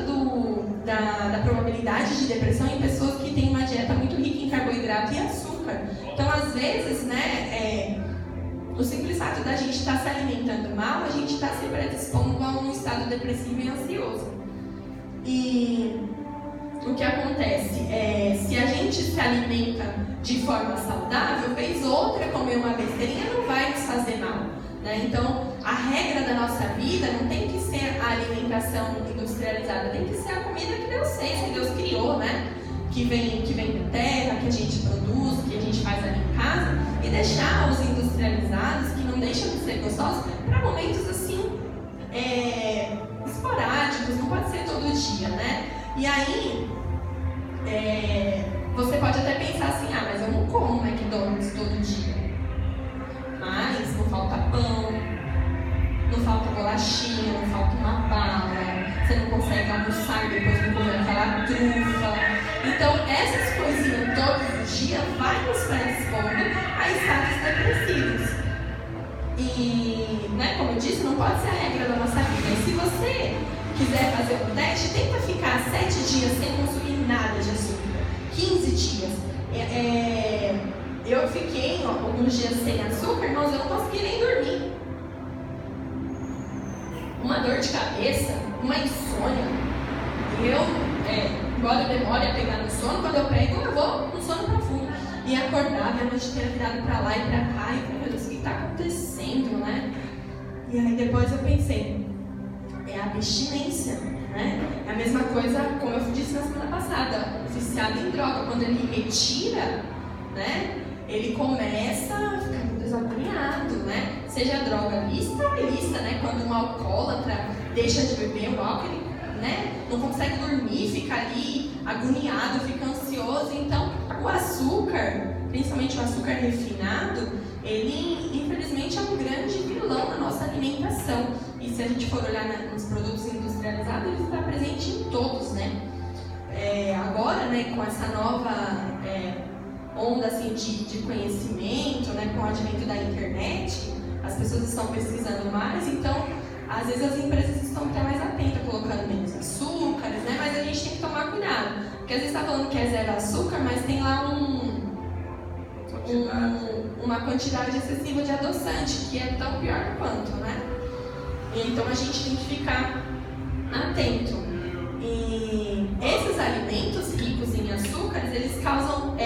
da probabilidade de depressão em pessoas que têm uma dieta muito rica em carboidrato e açúcar. Então, às vezes, né, o simples fato da gente estar se alimentando mal, a gente está se predispondo a um estado depressivo e ansioso. E o que acontece é, se a gente se alimenta de forma saudável, vez outra comer uma besteirinha não vai nos fazer mal, né? Então, a regra da nossa vida não tem que ser a alimentação industrializada, tem que ser a comida que Deus fez, que Deus criou, né? Que vem da terra, que a gente produz, que a gente faz ali em casa, e deixar os industrializados, que não deixam de ser gostosos, para momentos assim, esporádicos, não pode ser todo dia, né? E aí, você pode até pensar assim, mas eu não como McDonald's todo dia. Mas não falta pão, não falta bolachinha, não falta uma bala, você não consegue almoçar depois de comer aquela trufa. Então, essas coisinhas todos os dias vai nos predispondo a estados depressivos. E, né, como eu disse, não pode ser a regra da nossa vida. E se você quiser fazer um teste, tenta ficar 7 dias sem consumir nada de açúcar, 15 dias. Eu fiquei alguns dias sem açúcar, irmãos, eu não consegui nem dormir. Uma dor de cabeça, uma insônia. Embora eu demore a pegar no sono, quando eu pego, eu vou no sono profundo. E acordar, minha noite inteira virada pra lá e pra cá, e falei, meu Deus, o que está acontecendo, né? E aí depois eu pensei, é a abstinência, né? É a mesma coisa, como eu disse na semana passada, o viciado em droga, quando ele retira, né? Ele começa a ficar muito desagoniado, né? Seja droga lícita ou ilícita, né? Quando um alcoólatra deixa de beber o álcool, ele, né, não consegue dormir, fica ali agoniado, fica ansioso. Então, o açúcar, principalmente o açúcar refinado, ele, infelizmente, é um grande vilão na nossa alimentação. E se a gente for olhar nos produtos industrializados, ele está presente em todos, né? Agora, né, com essa nova onda assim, de conhecimento, né, com o advento da internet, as pessoas estão pesquisando mais, então, às vezes as empresas estão até mais atentas, colocando menos açúcares, né? Mas a gente tem que tomar cuidado, porque às vezes está falando que é 0 açúcar, mas tem lá uma quantidade excessiva de adoçante, que é tão pior quanto, né? Então a gente tem que ficar atento. E esses alimentos ricos em açúcares, eles causam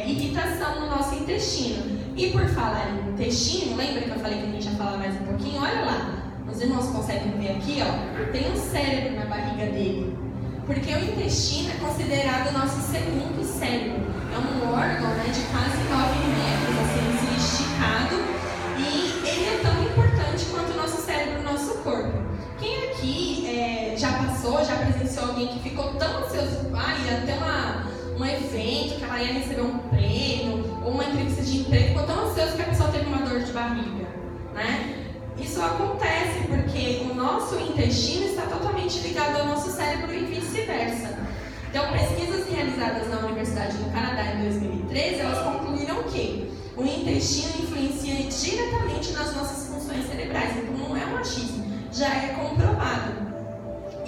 irritação no nosso intestino. E por falar em intestino, lembra que eu falei que a gente ia falar mais um pouquinho? Olha lá, os irmãos conseguem ver aqui, ó, tem um cérebro na barriga dele. Porque o intestino é considerado o nosso segundo cérebro. É um órgão, né, de quase 9 metros, assim esticado. E ele é tão importante quanto o nosso cérebro, o nosso corpo. Quem aqui já presenciou alguém que ficou tão ansioso, ia ter um evento, que ela ia receber um prêmio, ou uma entrevista de emprego, ficou tão ansioso que a pessoa teve uma dor de barriga, né? Isso acontece porque o nosso intestino está totalmente ligado ao nosso cérebro e vice-versa. Então, pesquisas realizadas na Universidade do Canadá em 2013, elas concluíram que o intestino influencia diretamente nas nossas funções cerebrais. Então, não é um achismo, já é comprovado.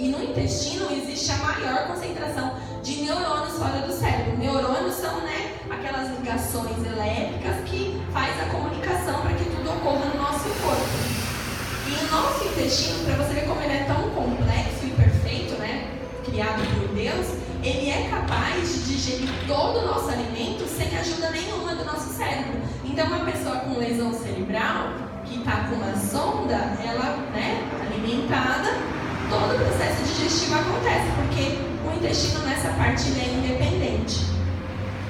E no intestino existe a maior concentração de neurônios fora do cérebro. Neurônios são, né, aquelas ligações elétricas que faz a comunicação para que tudo ocorra no nosso corpo. E o nosso intestino, para você ver como ele é tão complexo e perfeito, né, criado por Deus, ele é capaz de digerir todo o nosso alimento sem ajuda nenhuma do nosso cérebro. Então, uma pessoa com lesão cerebral, que está com uma sonda, ela, né, alimentada, todo o processo digestivo acontece, porque o intestino nessa parte ele é independente.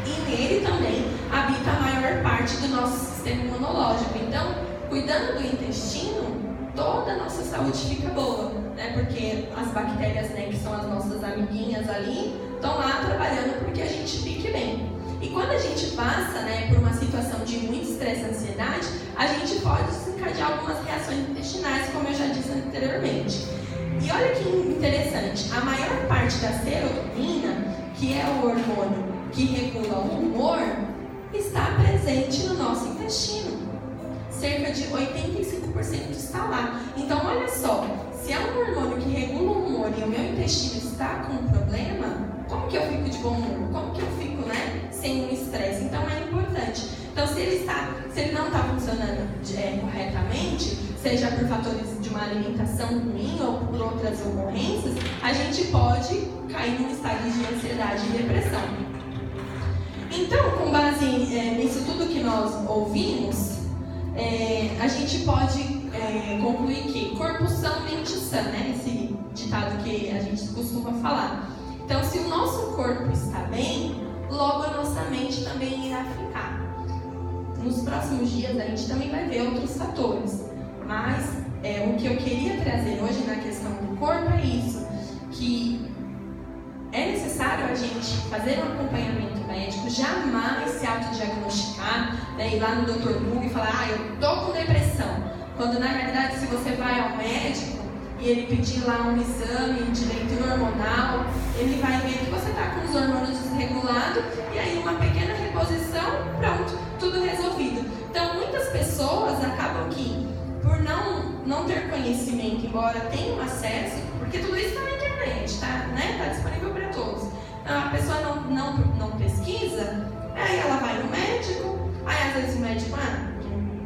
E nele também habita a maior parte do nosso sistema imunológico. Então, cuidando do intestino, toda a nossa saúde fica boa, né? Porque as bactérias, né, que são as nossas amiguinhas ali, estão lá trabalhando porque a gente fique bem. E quando a gente passa, né, por uma situação de muito estresse e ansiedade, a gente pode desencadear algumas reações intestinais, como eu já disse anteriormente. E olha que interessante, a maior parte da serotonina, que é o hormônio que regula o humor, está presente no nosso intestino. Cerca de 85% está lá. Então, olha só, se é um hormônio que regula o humor e o meu intestino está com um problema, como que eu fico de bom humor? Como que eu fico, sem um estresse? Então, é importante. Então, se ele não está funcionando corretamente, seja por fatores de uma alimentação ruim ou por outras ocorrências, a gente pode cair num estado de ansiedade e depressão. Então, com base nisso tudo que nós ouvimos, a gente pode concluir que corpo são, mente sã, esse ditado que a gente costuma falar. Então, se o nosso corpo está bem, logo a nossa mente também irá ficar. Nos próximos dias a gente também vai ver outros fatores, mas o que eu queria trazer hoje na questão do corpo é isso, que é necessário a gente fazer um acompanhamento médico, jamais se autodiagnosticar, ir lá no Dr. Google e falar, eu estou com depressão. Quando na realidade, se você vai ao médico e ele pedir lá um exame de leitura hormonal, ele vai ver que você está com os hormônios desregulados e aí uma pequena reposição, pronto, tudo resolvido. Então muitas pessoas acabam que, por não ter conhecimento, embora tenham acesso, porque tudo isso está na internet, tá disponível para todos. Então a pessoa não pesquisa, aí ela vai no médico, aí às vezes o médico,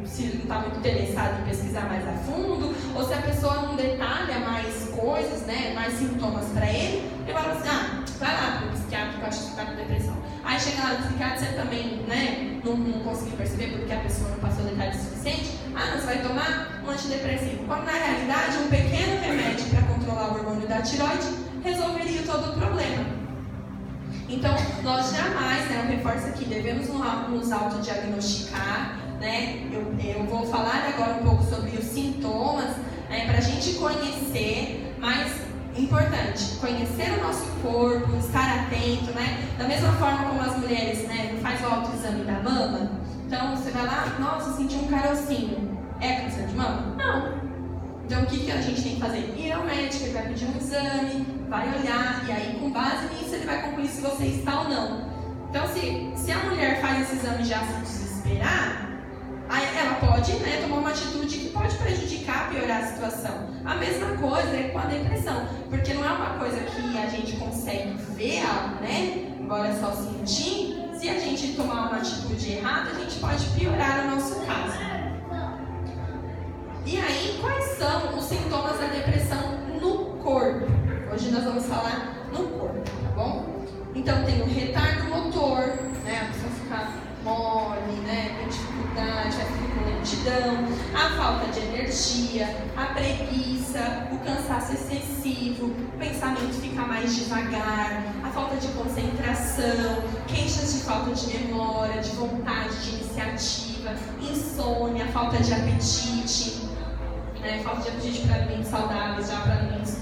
se ele não está muito interessado em pesquisar mais a fundo, ou se a pessoa não detalha mais coisas, mais sintomas para ele fala assim, vai lá para o psiquiatra que eu acho que está com depressão. Aí chega lá no psiquiatra, você também não conseguiu perceber porque a pessoa não passou detalhes suficientes, não, você vai tomar um antidepressivo. Quando na realidade um pequeno remédio para controlar o hormônio da tireoide resolveria todo o problema. Então, nós jamais, eu reforço aqui, devemos nos autodiagnosticar, Eu vou falar agora um pouco sobre os sintomas, para a gente conhecer, mas importante, conhecer o nosso corpo, estar atento, Da mesma forma como as mulheres, não faz o autoexame da mama, então você vai lá, nossa, senti um carocinho, é câncer de mama? Não. Então, o que a gente tem que fazer? Ir ao médico, ele vai pedir um exame, vai olhar, e aí, com base nisso, ele vai concluir se você está ou não. Então, se a mulher faz esse exame já se desesperar, aí ela pode tomar uma atitude que pode prejudicar, piorar a situação. A mesma coisa é com a depressão, porque não é uma coisa que a gente consegue ver, embora só sentir. Se a gente tomar uma atitude errada, a gente pode piorar o nosso caso. E aí, quais são os sintomas da depressão no corpo? Hoje nós vamos falar no corpo, tá bom? Então, tem o retardo motor, a pessoa fica mole, tem dificuldade, vai ficar com lentidão, a falta de energia, a preguiça, o cansaço excessivo, o pensamento fica mais devagar, a falta de concentração, queixas de falta de memória, de vontade, de iniciativa, insônia, falta de apetite, falta de apetite para alimentos saudáveis, já para alimentos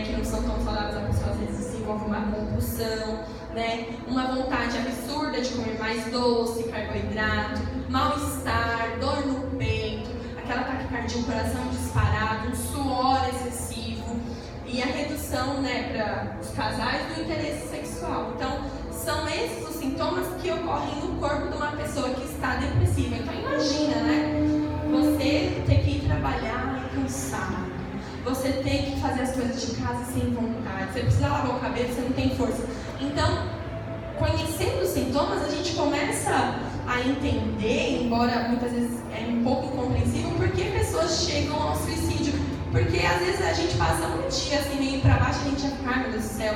que não são tão saudáveis, a pessoa às vezes desenvolve uma compulsão, uma vontade absurda de comer mais doce, carboidrato, mal-estar, dor no peito, aquela taquicardia, um coração disparado, um suor excessivo e a redução para os casais do interesse sexual. Então, são esses os sintomas que ocorrem no corpo de uma pessoa que está depressiva. Então, imagina, você ter que ir trabalhar cansado, você tem que fazer as coisas de casa sem vontade, você precisa lavar o cabelo, você não tem força. Então, conhecendo os sintomas, a gente começa a entender, embora muitas vezes é um pouco incompreensível, por que pessoas chegam ao suicídio. Porque às vezes a gente passa um dia assim meio pra baixo e a gente já fica, meu Deus do céu,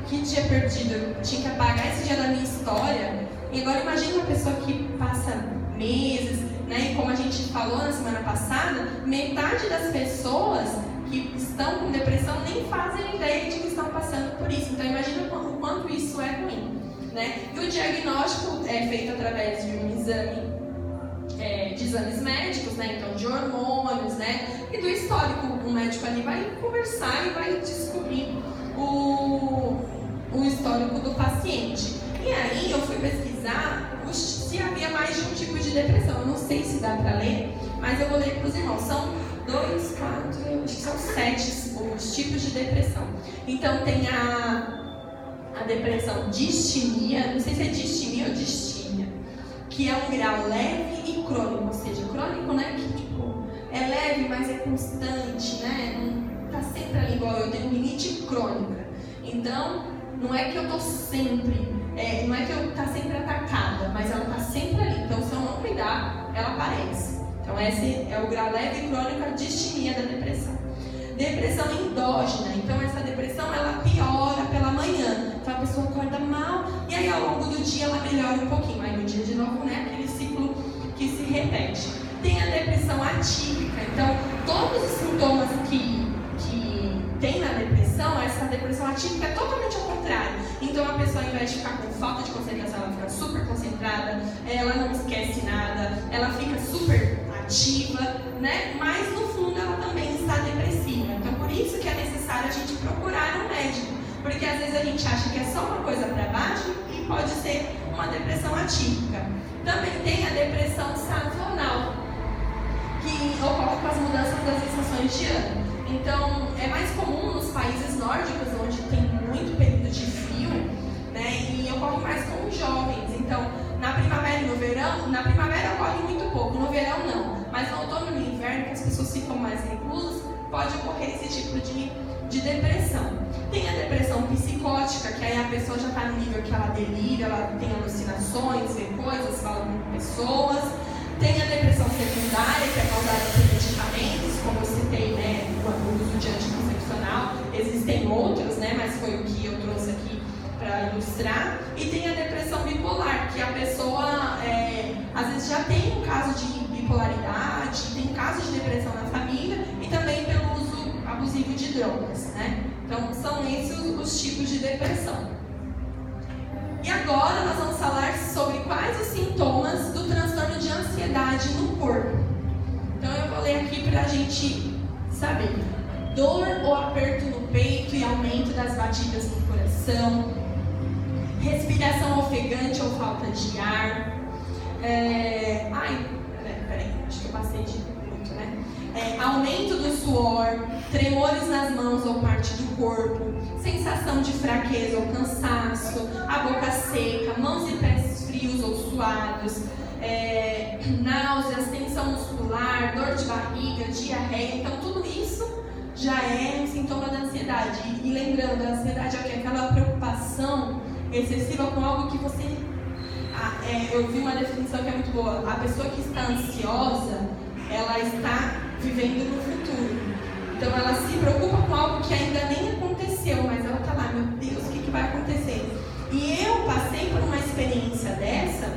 que dia perdido, eu tinha que apagar esse dia da minha história. E agora imagina uma pessoa que passa meses, e como a gente falou na semana passada, metade das pessoas que estão com depressão nem fazem ideia de que estão passando por isso. Então imagina o quanto isso é ruim, E o diagnóstico é feito através de um exame, de exames médicos, então de hormônios, e do histórico. O médico ali vai conversar e vai descobrir o histórico do paciente. E aí eu fui pesquisar se havia mais de um tipo de depressão. Eu não sei se dá para ler, mas eu vou ler para os irmãos. São 2, 4, acho que são 7 os tipos de depressão. Então tem a depressão distimia, não sei se é distimia ou distímia, que é um grau leve e crônico, ou seja, crônico, né, que tipo, é leve, mas é constante, né, não tá sempre ali igual eu tenho rinite crônica. Então, não é que eu tô sempre, não é que eu tá sempre atacada, mas ela tá sempre ali. Então, se eu não cuidar, ela aparece. Então, esse é o grau leve e crônico, a distimia da depressão. Depressão endógena. Então, essa depressão, ela piora pela manhã. Então, a pessoa acorda mal e aí, ao longo do dia, ela melhora um pouquinho. Aí, no dia de novo, né, aquele ciclo que se repete. Tem a depressão atípica. Então, todos os sintomas que tem na depressão, essa depressão atípica é totalmente ao contrário. Então a pessoa, ao invés de ficar com falta de concentração, ela fica super concentrada, ela não esquece nada, ela fica super ativa, né? Mas no fundo ela também está depressiva. Então por isso que é necessário a gente procurar um médico, porque às vezes a gente acha que é só uma coisa para baixo e pode ser uma depressão atípica. Também tem a depressão sazonal, que ocorre com as mudanças das estações de ano. Então, é mais comum nos países nórdicos, onde tem muito período de frio, né, e ocorre mais com os jovens. Então, na primavera e no verão, na primavera ocorre muito pouco, no verão não. Mas no outono e no inverno, que as pessoas ficam mais reclusas, pode ocorrer esse tipo de depressão. Tem a depressão psicótica, que aí a pessoa já está no nível que ela delira, ela tem alucinações, vê coisas, fala com pessoas. Tem a depressão secundária, que é causada por medicamentos, como eu citei, né, o uso de anticoncepcional. Existem outros, né, mas foi o que eu trouxe aqui para ilustrar. E tem a depressão bipolar, que a pessoa, às vezes, já tem um caso de bipolaridade, tem casos de depressão na família e também pelo uso abusivo de drogas, né? Então, são esses os tipos de depressão. E agora nós vamos falar sobre quais os sintomas do transtorno de ansiedade no corpo. Então eu vou ler aqui para a gente saber. Dor ou aperto no peito e aumento das batidas do coração. Respiração ofegante ou falta de ar. Peraí, acho que eu passei de muito, né? Aumento do suor, tremores nas mãos ou parte do corpo, sensação de fraqueza ou cansaço, a boca seca, mãos e pés frios ou suados, náuseas, tensão muscular, dor de barriga, diarreia. Então tudo isso já é um sintoma da ansiedade. E lembrando, a ansiedade é aquela preocupação excessiva com algo que você... eu vi uma definição que é muito boa. A pessoa que está ansiosa, ela está vivendo no futuro. Então ela se preocupa com algo que ainda nem aconteceu, mas ela está lá, meu Deus, o que vai acontecer? E eu passei por uma experiência dessa,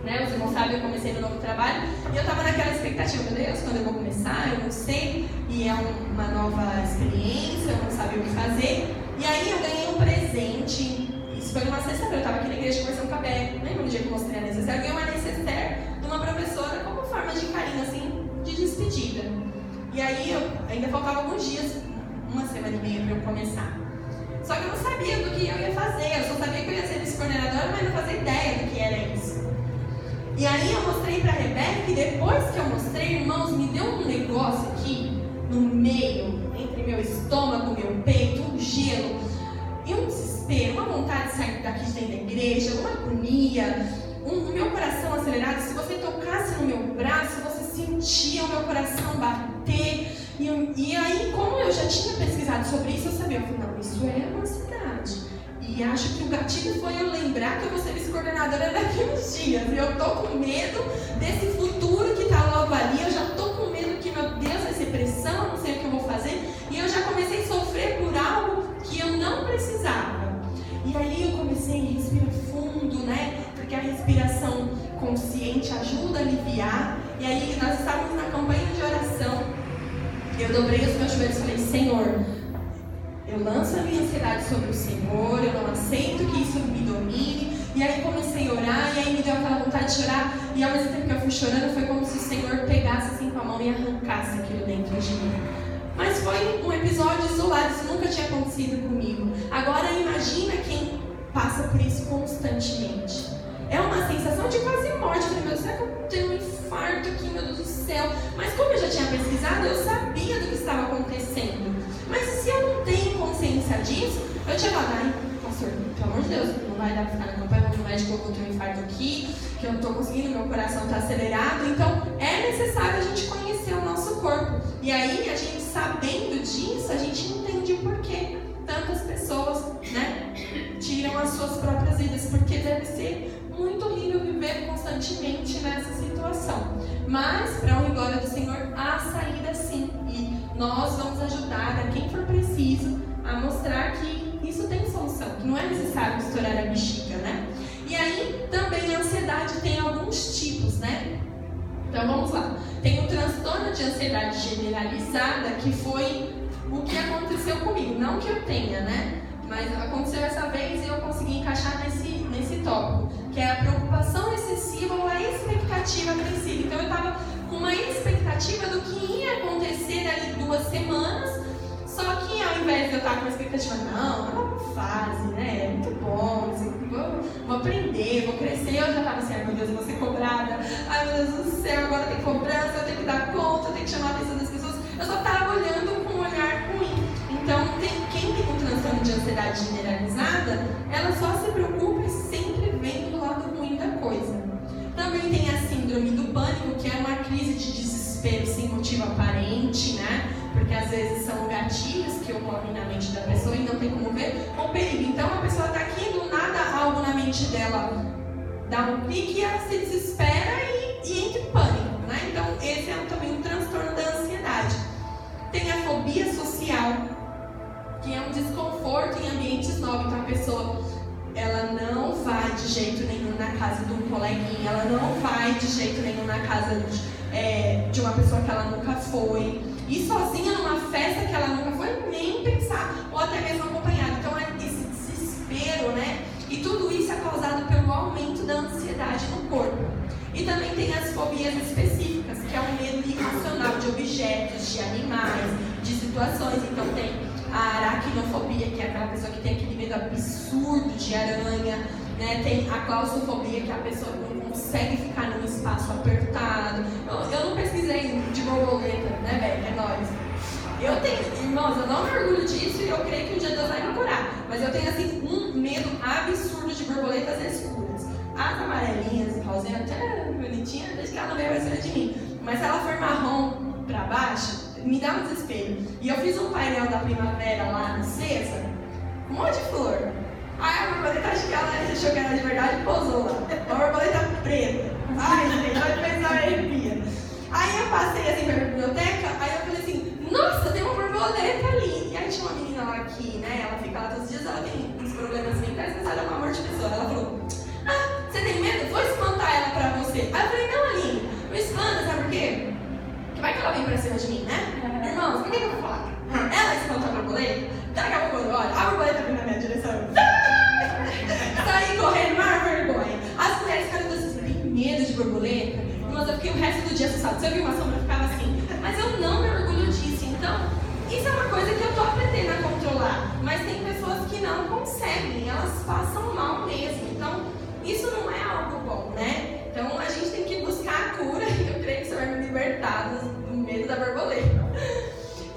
né? Os irmãos sabem, eu comecei no novo trabalho e eu estava naquela expectativa, meu Deus, quando eu vou começar, eu não sei, e é uma nova experiência, eu não sabia o que fazer. E aí eu ganhei um presente. Isso foi numa sexta-feira, eu estava aqui na igreja conversando com a Beth. Lembra no dia que eu mostrei a necessaire? Eu ganhei uma necessaire de uma professora como forma de carinho, assim, de despedida. E aí ainda faltava alguns dias, uma semana e meia para eu começar. Só que eu não sabia do que eu ia fazer, eu só sabia que eu ia ser vice-coordenadora, mas não fazia ideia do que era isso. E aí eu mostrei para a Rebeca e depois que eu mostrei, irmãos, me deu um negócio aqui, no meio, entre meu estômago, meu peito, um gelo, e um desespero, uma vontade de sair daqui de dentro da igreja, uma agonia, o meu coração acelerado. Se você tocasse no meu braço, você sentia o meu coração bater. E aí, como eu já tinha pesquisado sobre isso, eu sabia, eu falei, não, isso é uma ansiedade. E acho que o gatilho foi eu lembrar que eu vou ser vice-coordenadora daqui uns dias. E eu tô com medo desse futuro que tá logo ali. Eu já tô com medo que, meu Deus, vai ser pressão, não sei o que eu vou fazer. E eu já comecei a sofrer por algo que eu não precisava. E aí eu comecei a respirar fundo, né? Porque a respiração consciente ajuda a aliviar. E aí nós estávamos na campanha de oração. Eu dobrei os meus joelhos e falei, Senhor, eu lanço a minha ansiedade sobre o Senhor, eu não aceito que isso me domine. E aí comecei a orar, e aí me deu aquela vontade de chorar. E ao mesmo tempo que eu fui chorando, foi como se o Senhor pegasse assim com a mão e arrancasse aquilo dentro de mim. Mas foi um episódio isolado, isso nunca tinha acontecido comigo. Agora imagina quem passa por isso constantemente. É uma sensação de quase morte. Eu falei, meu Deus, será que eu tenho um infarto aqui, meu Deus do céu? Mas como eu já tinha pesquisado, eu sabia do que estava acontecendo. Mas se eu não tenho consciência disso, eu tinha falado, ai, pastor, pelo amor de Deus, não vai dar pra ficar na campanha, vou no médico, eu vou ter um infarto aqui, que eu não estou conseguindo, meu coração está acelerado. Então, é necessário a gente conhecer o nosso corpo. E aí, a gente sabendo disso, a gente entende o porquê tantas pessoas, né, tiram as suas próprias vidas, porque deve ser muito horrível viver constantemente nessa situação. Mas, para a honra e glória do Senhor, há saída sim. E nós vamos ajudar a quem for preciso a mostrar que isso tem solução, que não é necessário estourar a bexiga, né? E aí, também a ansiedade tem alguns tipos, né? Então, vamos lá. Tem o transtorno de ansiedade generalizada, que foi o que aconteceu comigo. Não que eu tenha, né? Mas aconteceu essa vez e eu consegui encaixar nesse tópico, que é a preocupação excessiva ou a expectativa apreensiva. Então, eu estava com uma expectativa do que ia acontecer ali 2 semanas, só que ao invés de eu estar com uma expectativa, não, é uma fase, né? É muito bom, vou aprender, vou crescer. Eu já estava assim, ai meu Deus, eu vou ser cobrada, ai meu Deus do céu, agora tem cobrança, eu tenho que dar conta, eu tenho que chamar a atenção das pessoas. Eu só estava olhando com um olhar ruim. Então, quem tem um transtorno de ansiedade generalizada, ela só se preocupa e sempre vem do lado ruim da coisa. Também tem a síndrome do pânico, que é uma crise de desespero sem motivo aparente, né? Porque às vezes são gatilhos que ocorrem na mente da pessoa e não tem como ver o perigo. Então a pessoa está aqui e do nada algo na mente dela dá um clique e ela se desespera e entra em pânico, né? Então esse é também um transtorno da ansiedade. Tem a fobia social, que é um desconforto em ambientes novos. Então a pessoa, ela não vai de jeito nenhum na casa de um coleguinha, ela não vai de jeito nenhum na casa de uma pessoa que ela nunca foi. E sozinha numa festa que ela nunca foi, nem pensar, ou até mesmo acompanhada. Então é esse desespero, né? E tudo isso é causado pelo aumento da ansiedade no corpo. E também tem as fobias específicas, que é o medo irracional de objetos, de animais, de situações. Então tem a aracnofobia, que é aquela pessoa que tem aquele medo absurdo de aranha, né? Tem a claustrofobia, que é a pessoa que não consegue ficar num espaço apertado. Eu não pesquisei de borboleta, né, velho? É nóis. Eu tenho, irmãos, eu não me orgulho disso e eu creio que um dia Deus vai me curar. Mas eu tenho, assim, um medo absurdo de borboletas escuras. As amarelinhas, rosinha, até bonitinha, desde que ela não veio pra cima de mim. Mas se ela for marrom pra baixo, me dá um desespero. E eu fiz um painel da primavera lá no César, um monte de flor. Aí a borboleta, acho que ela achou que era de verdade e posou lá. Uma borboleta preta. Ai, gente, vai pensar arrepia. Aí eu passei assim pela biblioteca, aí eu falei assim, nossa, tem uma borboleta ali. E aí tinha uma menina lá que, né, ela fica lá todos os dias, ela tem uns problemas mentais, mas ela é um amor de pessoa. Ela falou, você tem medo? Vou espantar ela pra você. Aí eu falei, não, Aline, não espanta, sabe por quê? Porque vai que ela vem pra cima de mim, né? Irmãos, por que eu vou falar? Ela espanta a borboleta? Daqui a pouco, olha, a borboleta vem na minha direção. Saí correndo, maior vergonha. As mulheres ficaram assim, você tem medo de borboleta? Mas eu fiquei o resto do dia assustada. Se eu vi uma sombra, eu ficava assim. Mas eu não me orgulho disso. Então, isso é uma coisa que eu tô aprendendo a controlar. Mas tem pessoas que não conseguem. Elas passam mal mesmo. Então, isso não é algo bom, né? Então, a gente tem que buscar a cura. E eu creio que você vai me libertar do medo da borboleta.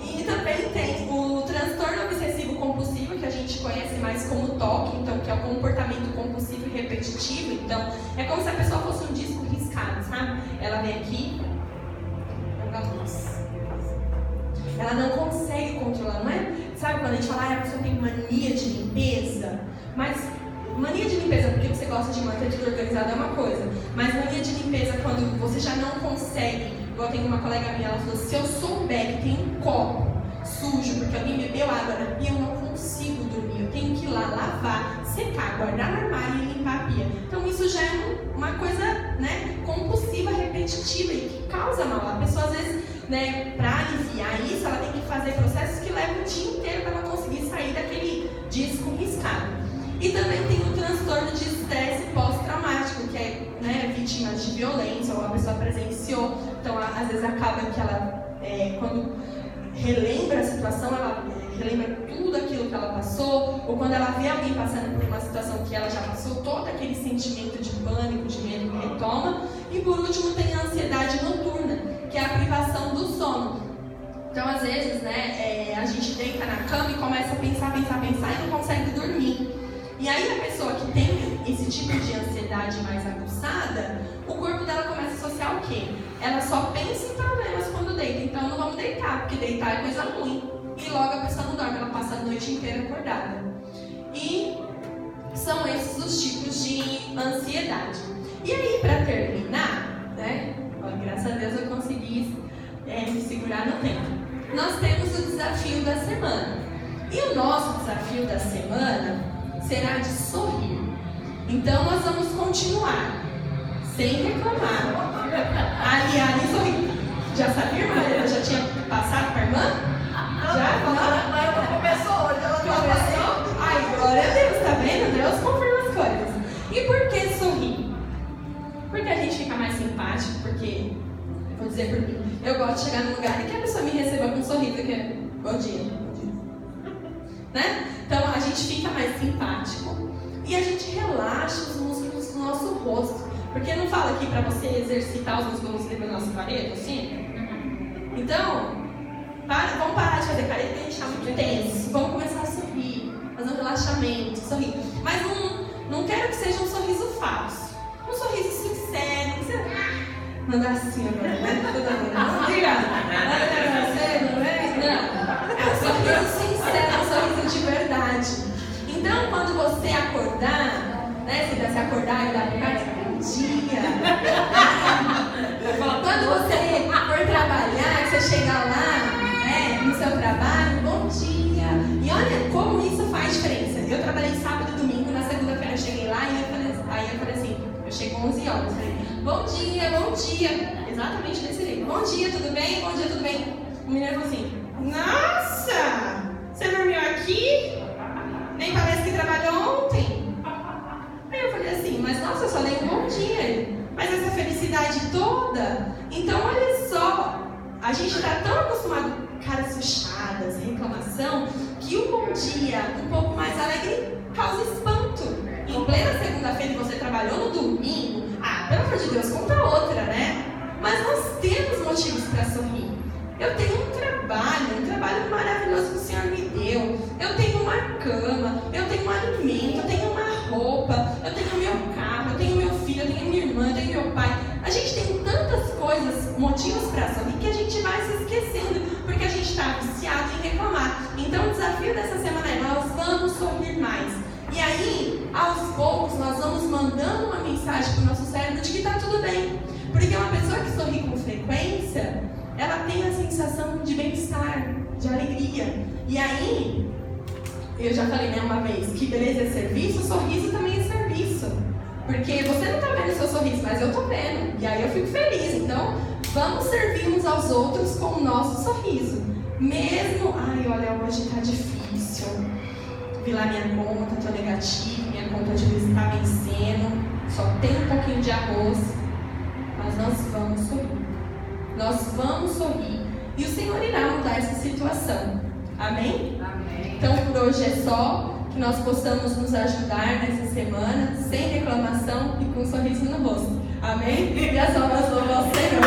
E também tem o transtorno obsessivo compulsivo, que a gente conhece mais como TOC, então, que é o comportamento compulsivo e repetitivo. Então, é como se a pessoa fosse um disco riscado, sabe? Ela vem aqui, ela não consegue controlar, não é? Sabe quando a gente fala, a pessoa tem mania de limpeza? Mas mania de limpeza porque você gosta de manter tudo organizado é uma coisa, mas mania de limpeza quando você já não consegue. Igual tem uma colega minha, ela falou, se eu souber que tem um copo sujo porque alguém bebeu água na pia, eu não consigo dormir, eu tenho que ir lá lavar, secar, guardar no armário e limpar a pia. Então isso já é uma coisa, né, compulsiva, repetitiva e que causa mal. A pessoa às vezes, né, para aliviar isso, ela tem que fazer processos que levam o dia inteiro para ela conseguir sair daquele disco riscado. E também tem o transtorno de estresse pós-traumático, que é, né, vítima de violência ou a pessoa presenciou. Então, às vezes acaba que ela, quando relembra a situação, ela relembra tudo aquilo que ela passou, ou quando ela vê alguém passando por uma situação que ela já passou, todo aquele sentimento de pânico, de medo retoma. E por último tem a ansiedade noturna, que é a privação do sono. Então, às vezes, né, a gente deita na cama e começa a pensar e não consegue dormir. E aí a pessoa que tem tipo de ansiedade mais aguçada, o corpo dela começa a associar o quê? Ela só pensa em problemas quando deita, então não vamos deitar, porque deitar é coisa ruim. E logo a pessoa não dorme, ela passa a noite inteira acordada. E são esses os tipos de ansiedade. E aí, para terminar, né? Graças a Deus eu consegui me segurar no tempo. Nós temos o desafio da semana. E o nosso desafio da semana será de sorrir. Então nós vamos continuar sem reclamar. Ali sorrir. Já sabia, irmã? Eu já tinha passado para a irmã? Já? Não? Ela começou hoje, ela Começou? Ai, glória a Deus, tá vendo? Deus confirma as coisas. E por que sorrir? Porque a gente fica mais simpático, porque, eu vou dizer por mim, eu gosto de chegar num lugar e que a pessoa me receba com um sorriso, que é bom dia. Né? Então a gente fica mais simpático e a gente relaxa os músculos do nosso rosto. Porque não fala aqui para você exercitar os músculos do nosso parede, assim? Então, vamos parar de fazer careta, porque a gente está muito tenso. Vamos começar a sorrir, fazer um relaxamento, sorrir. Mas não quero que seja um sorriso falso. Um sorriso sincero, que você mandar assim agora, né? Não diga, não. É um sorriso sincero, um sorriso de verdade. Então, quando você acordar, né? Se acordar e dar pro cara, bom dia. Quando você for trabalhar, que você chegar lá, né, no seu trabalho, bom dia. E olha como isso faz diferença. Eu trabalhei sábado e domingo, na segunda-feira eu cheguei lá e eu falei assim, eu chego 11 horas, falei, bom dia. Exatamente desse jeito. Bom dia, tudo bem? Bom dia, tudo bem? O menino falou assim, nossa, você dormiu aqui? Nem parece que trabalhou ontem. Aí eu falei assim, mas nossa, eu só dei um bom dia. Mas essa felicidade toda, então olha só, a gente está tão acostumado com caras fechadas, reclamação, que um bom dia um pouco mais alegre causa espanto. Em plena segunda-feira você trabalhou no domingo, pelo amor de Deus, conta outra, né? Mas nós temos motivos para sorrir. Eu tenho um trabalho maravilhoso que o Senhor me deu. Eu tenho uma cama, eu tenho um alimento, eu tenho uma roupa, eu tenho meu carro, eu tenho meu filho, eu tenho minha irmã, eu tenho meu pai. A gente tem tantas coisas, motivos para sorrir, que a gente vai se esquecendo, porque a gente está viciado em reclamar. Então o desafio dessa semana é, nós vamos sorrir mais. E aí, aos poucos, nós vamos mandando uma mensagem para o nosso cérebro de que está tudo bem. Porque uma pessoa que sorri com frequência, ela tem a sensação de bem-estar, de alegria. E aí, eu já falei, né, uma vez, que beleza é serviço, sorriso também é serviço. Porque você não está vendo o seu sorriso, mas eu estou vendo. E aí eu fico feliz. Então, vamos servir uns aos outros com o nosso sorriso. Mesmo, olha, hoje está difícil. Vi lá minha conta, estou negativa, minha conta de luz está vencendo, só tem um pouquinho de arroz. Mas nós vamos sorrir. Nós vamos sorrir. E o Senhor irá mudar essa situação. Amém? Amém. Então por hoje é só. Que nós possamos nos ajudar nessa semana, sem reclamação e com um sorriso no rosto. Amém? E as obras louvam ao Senhor.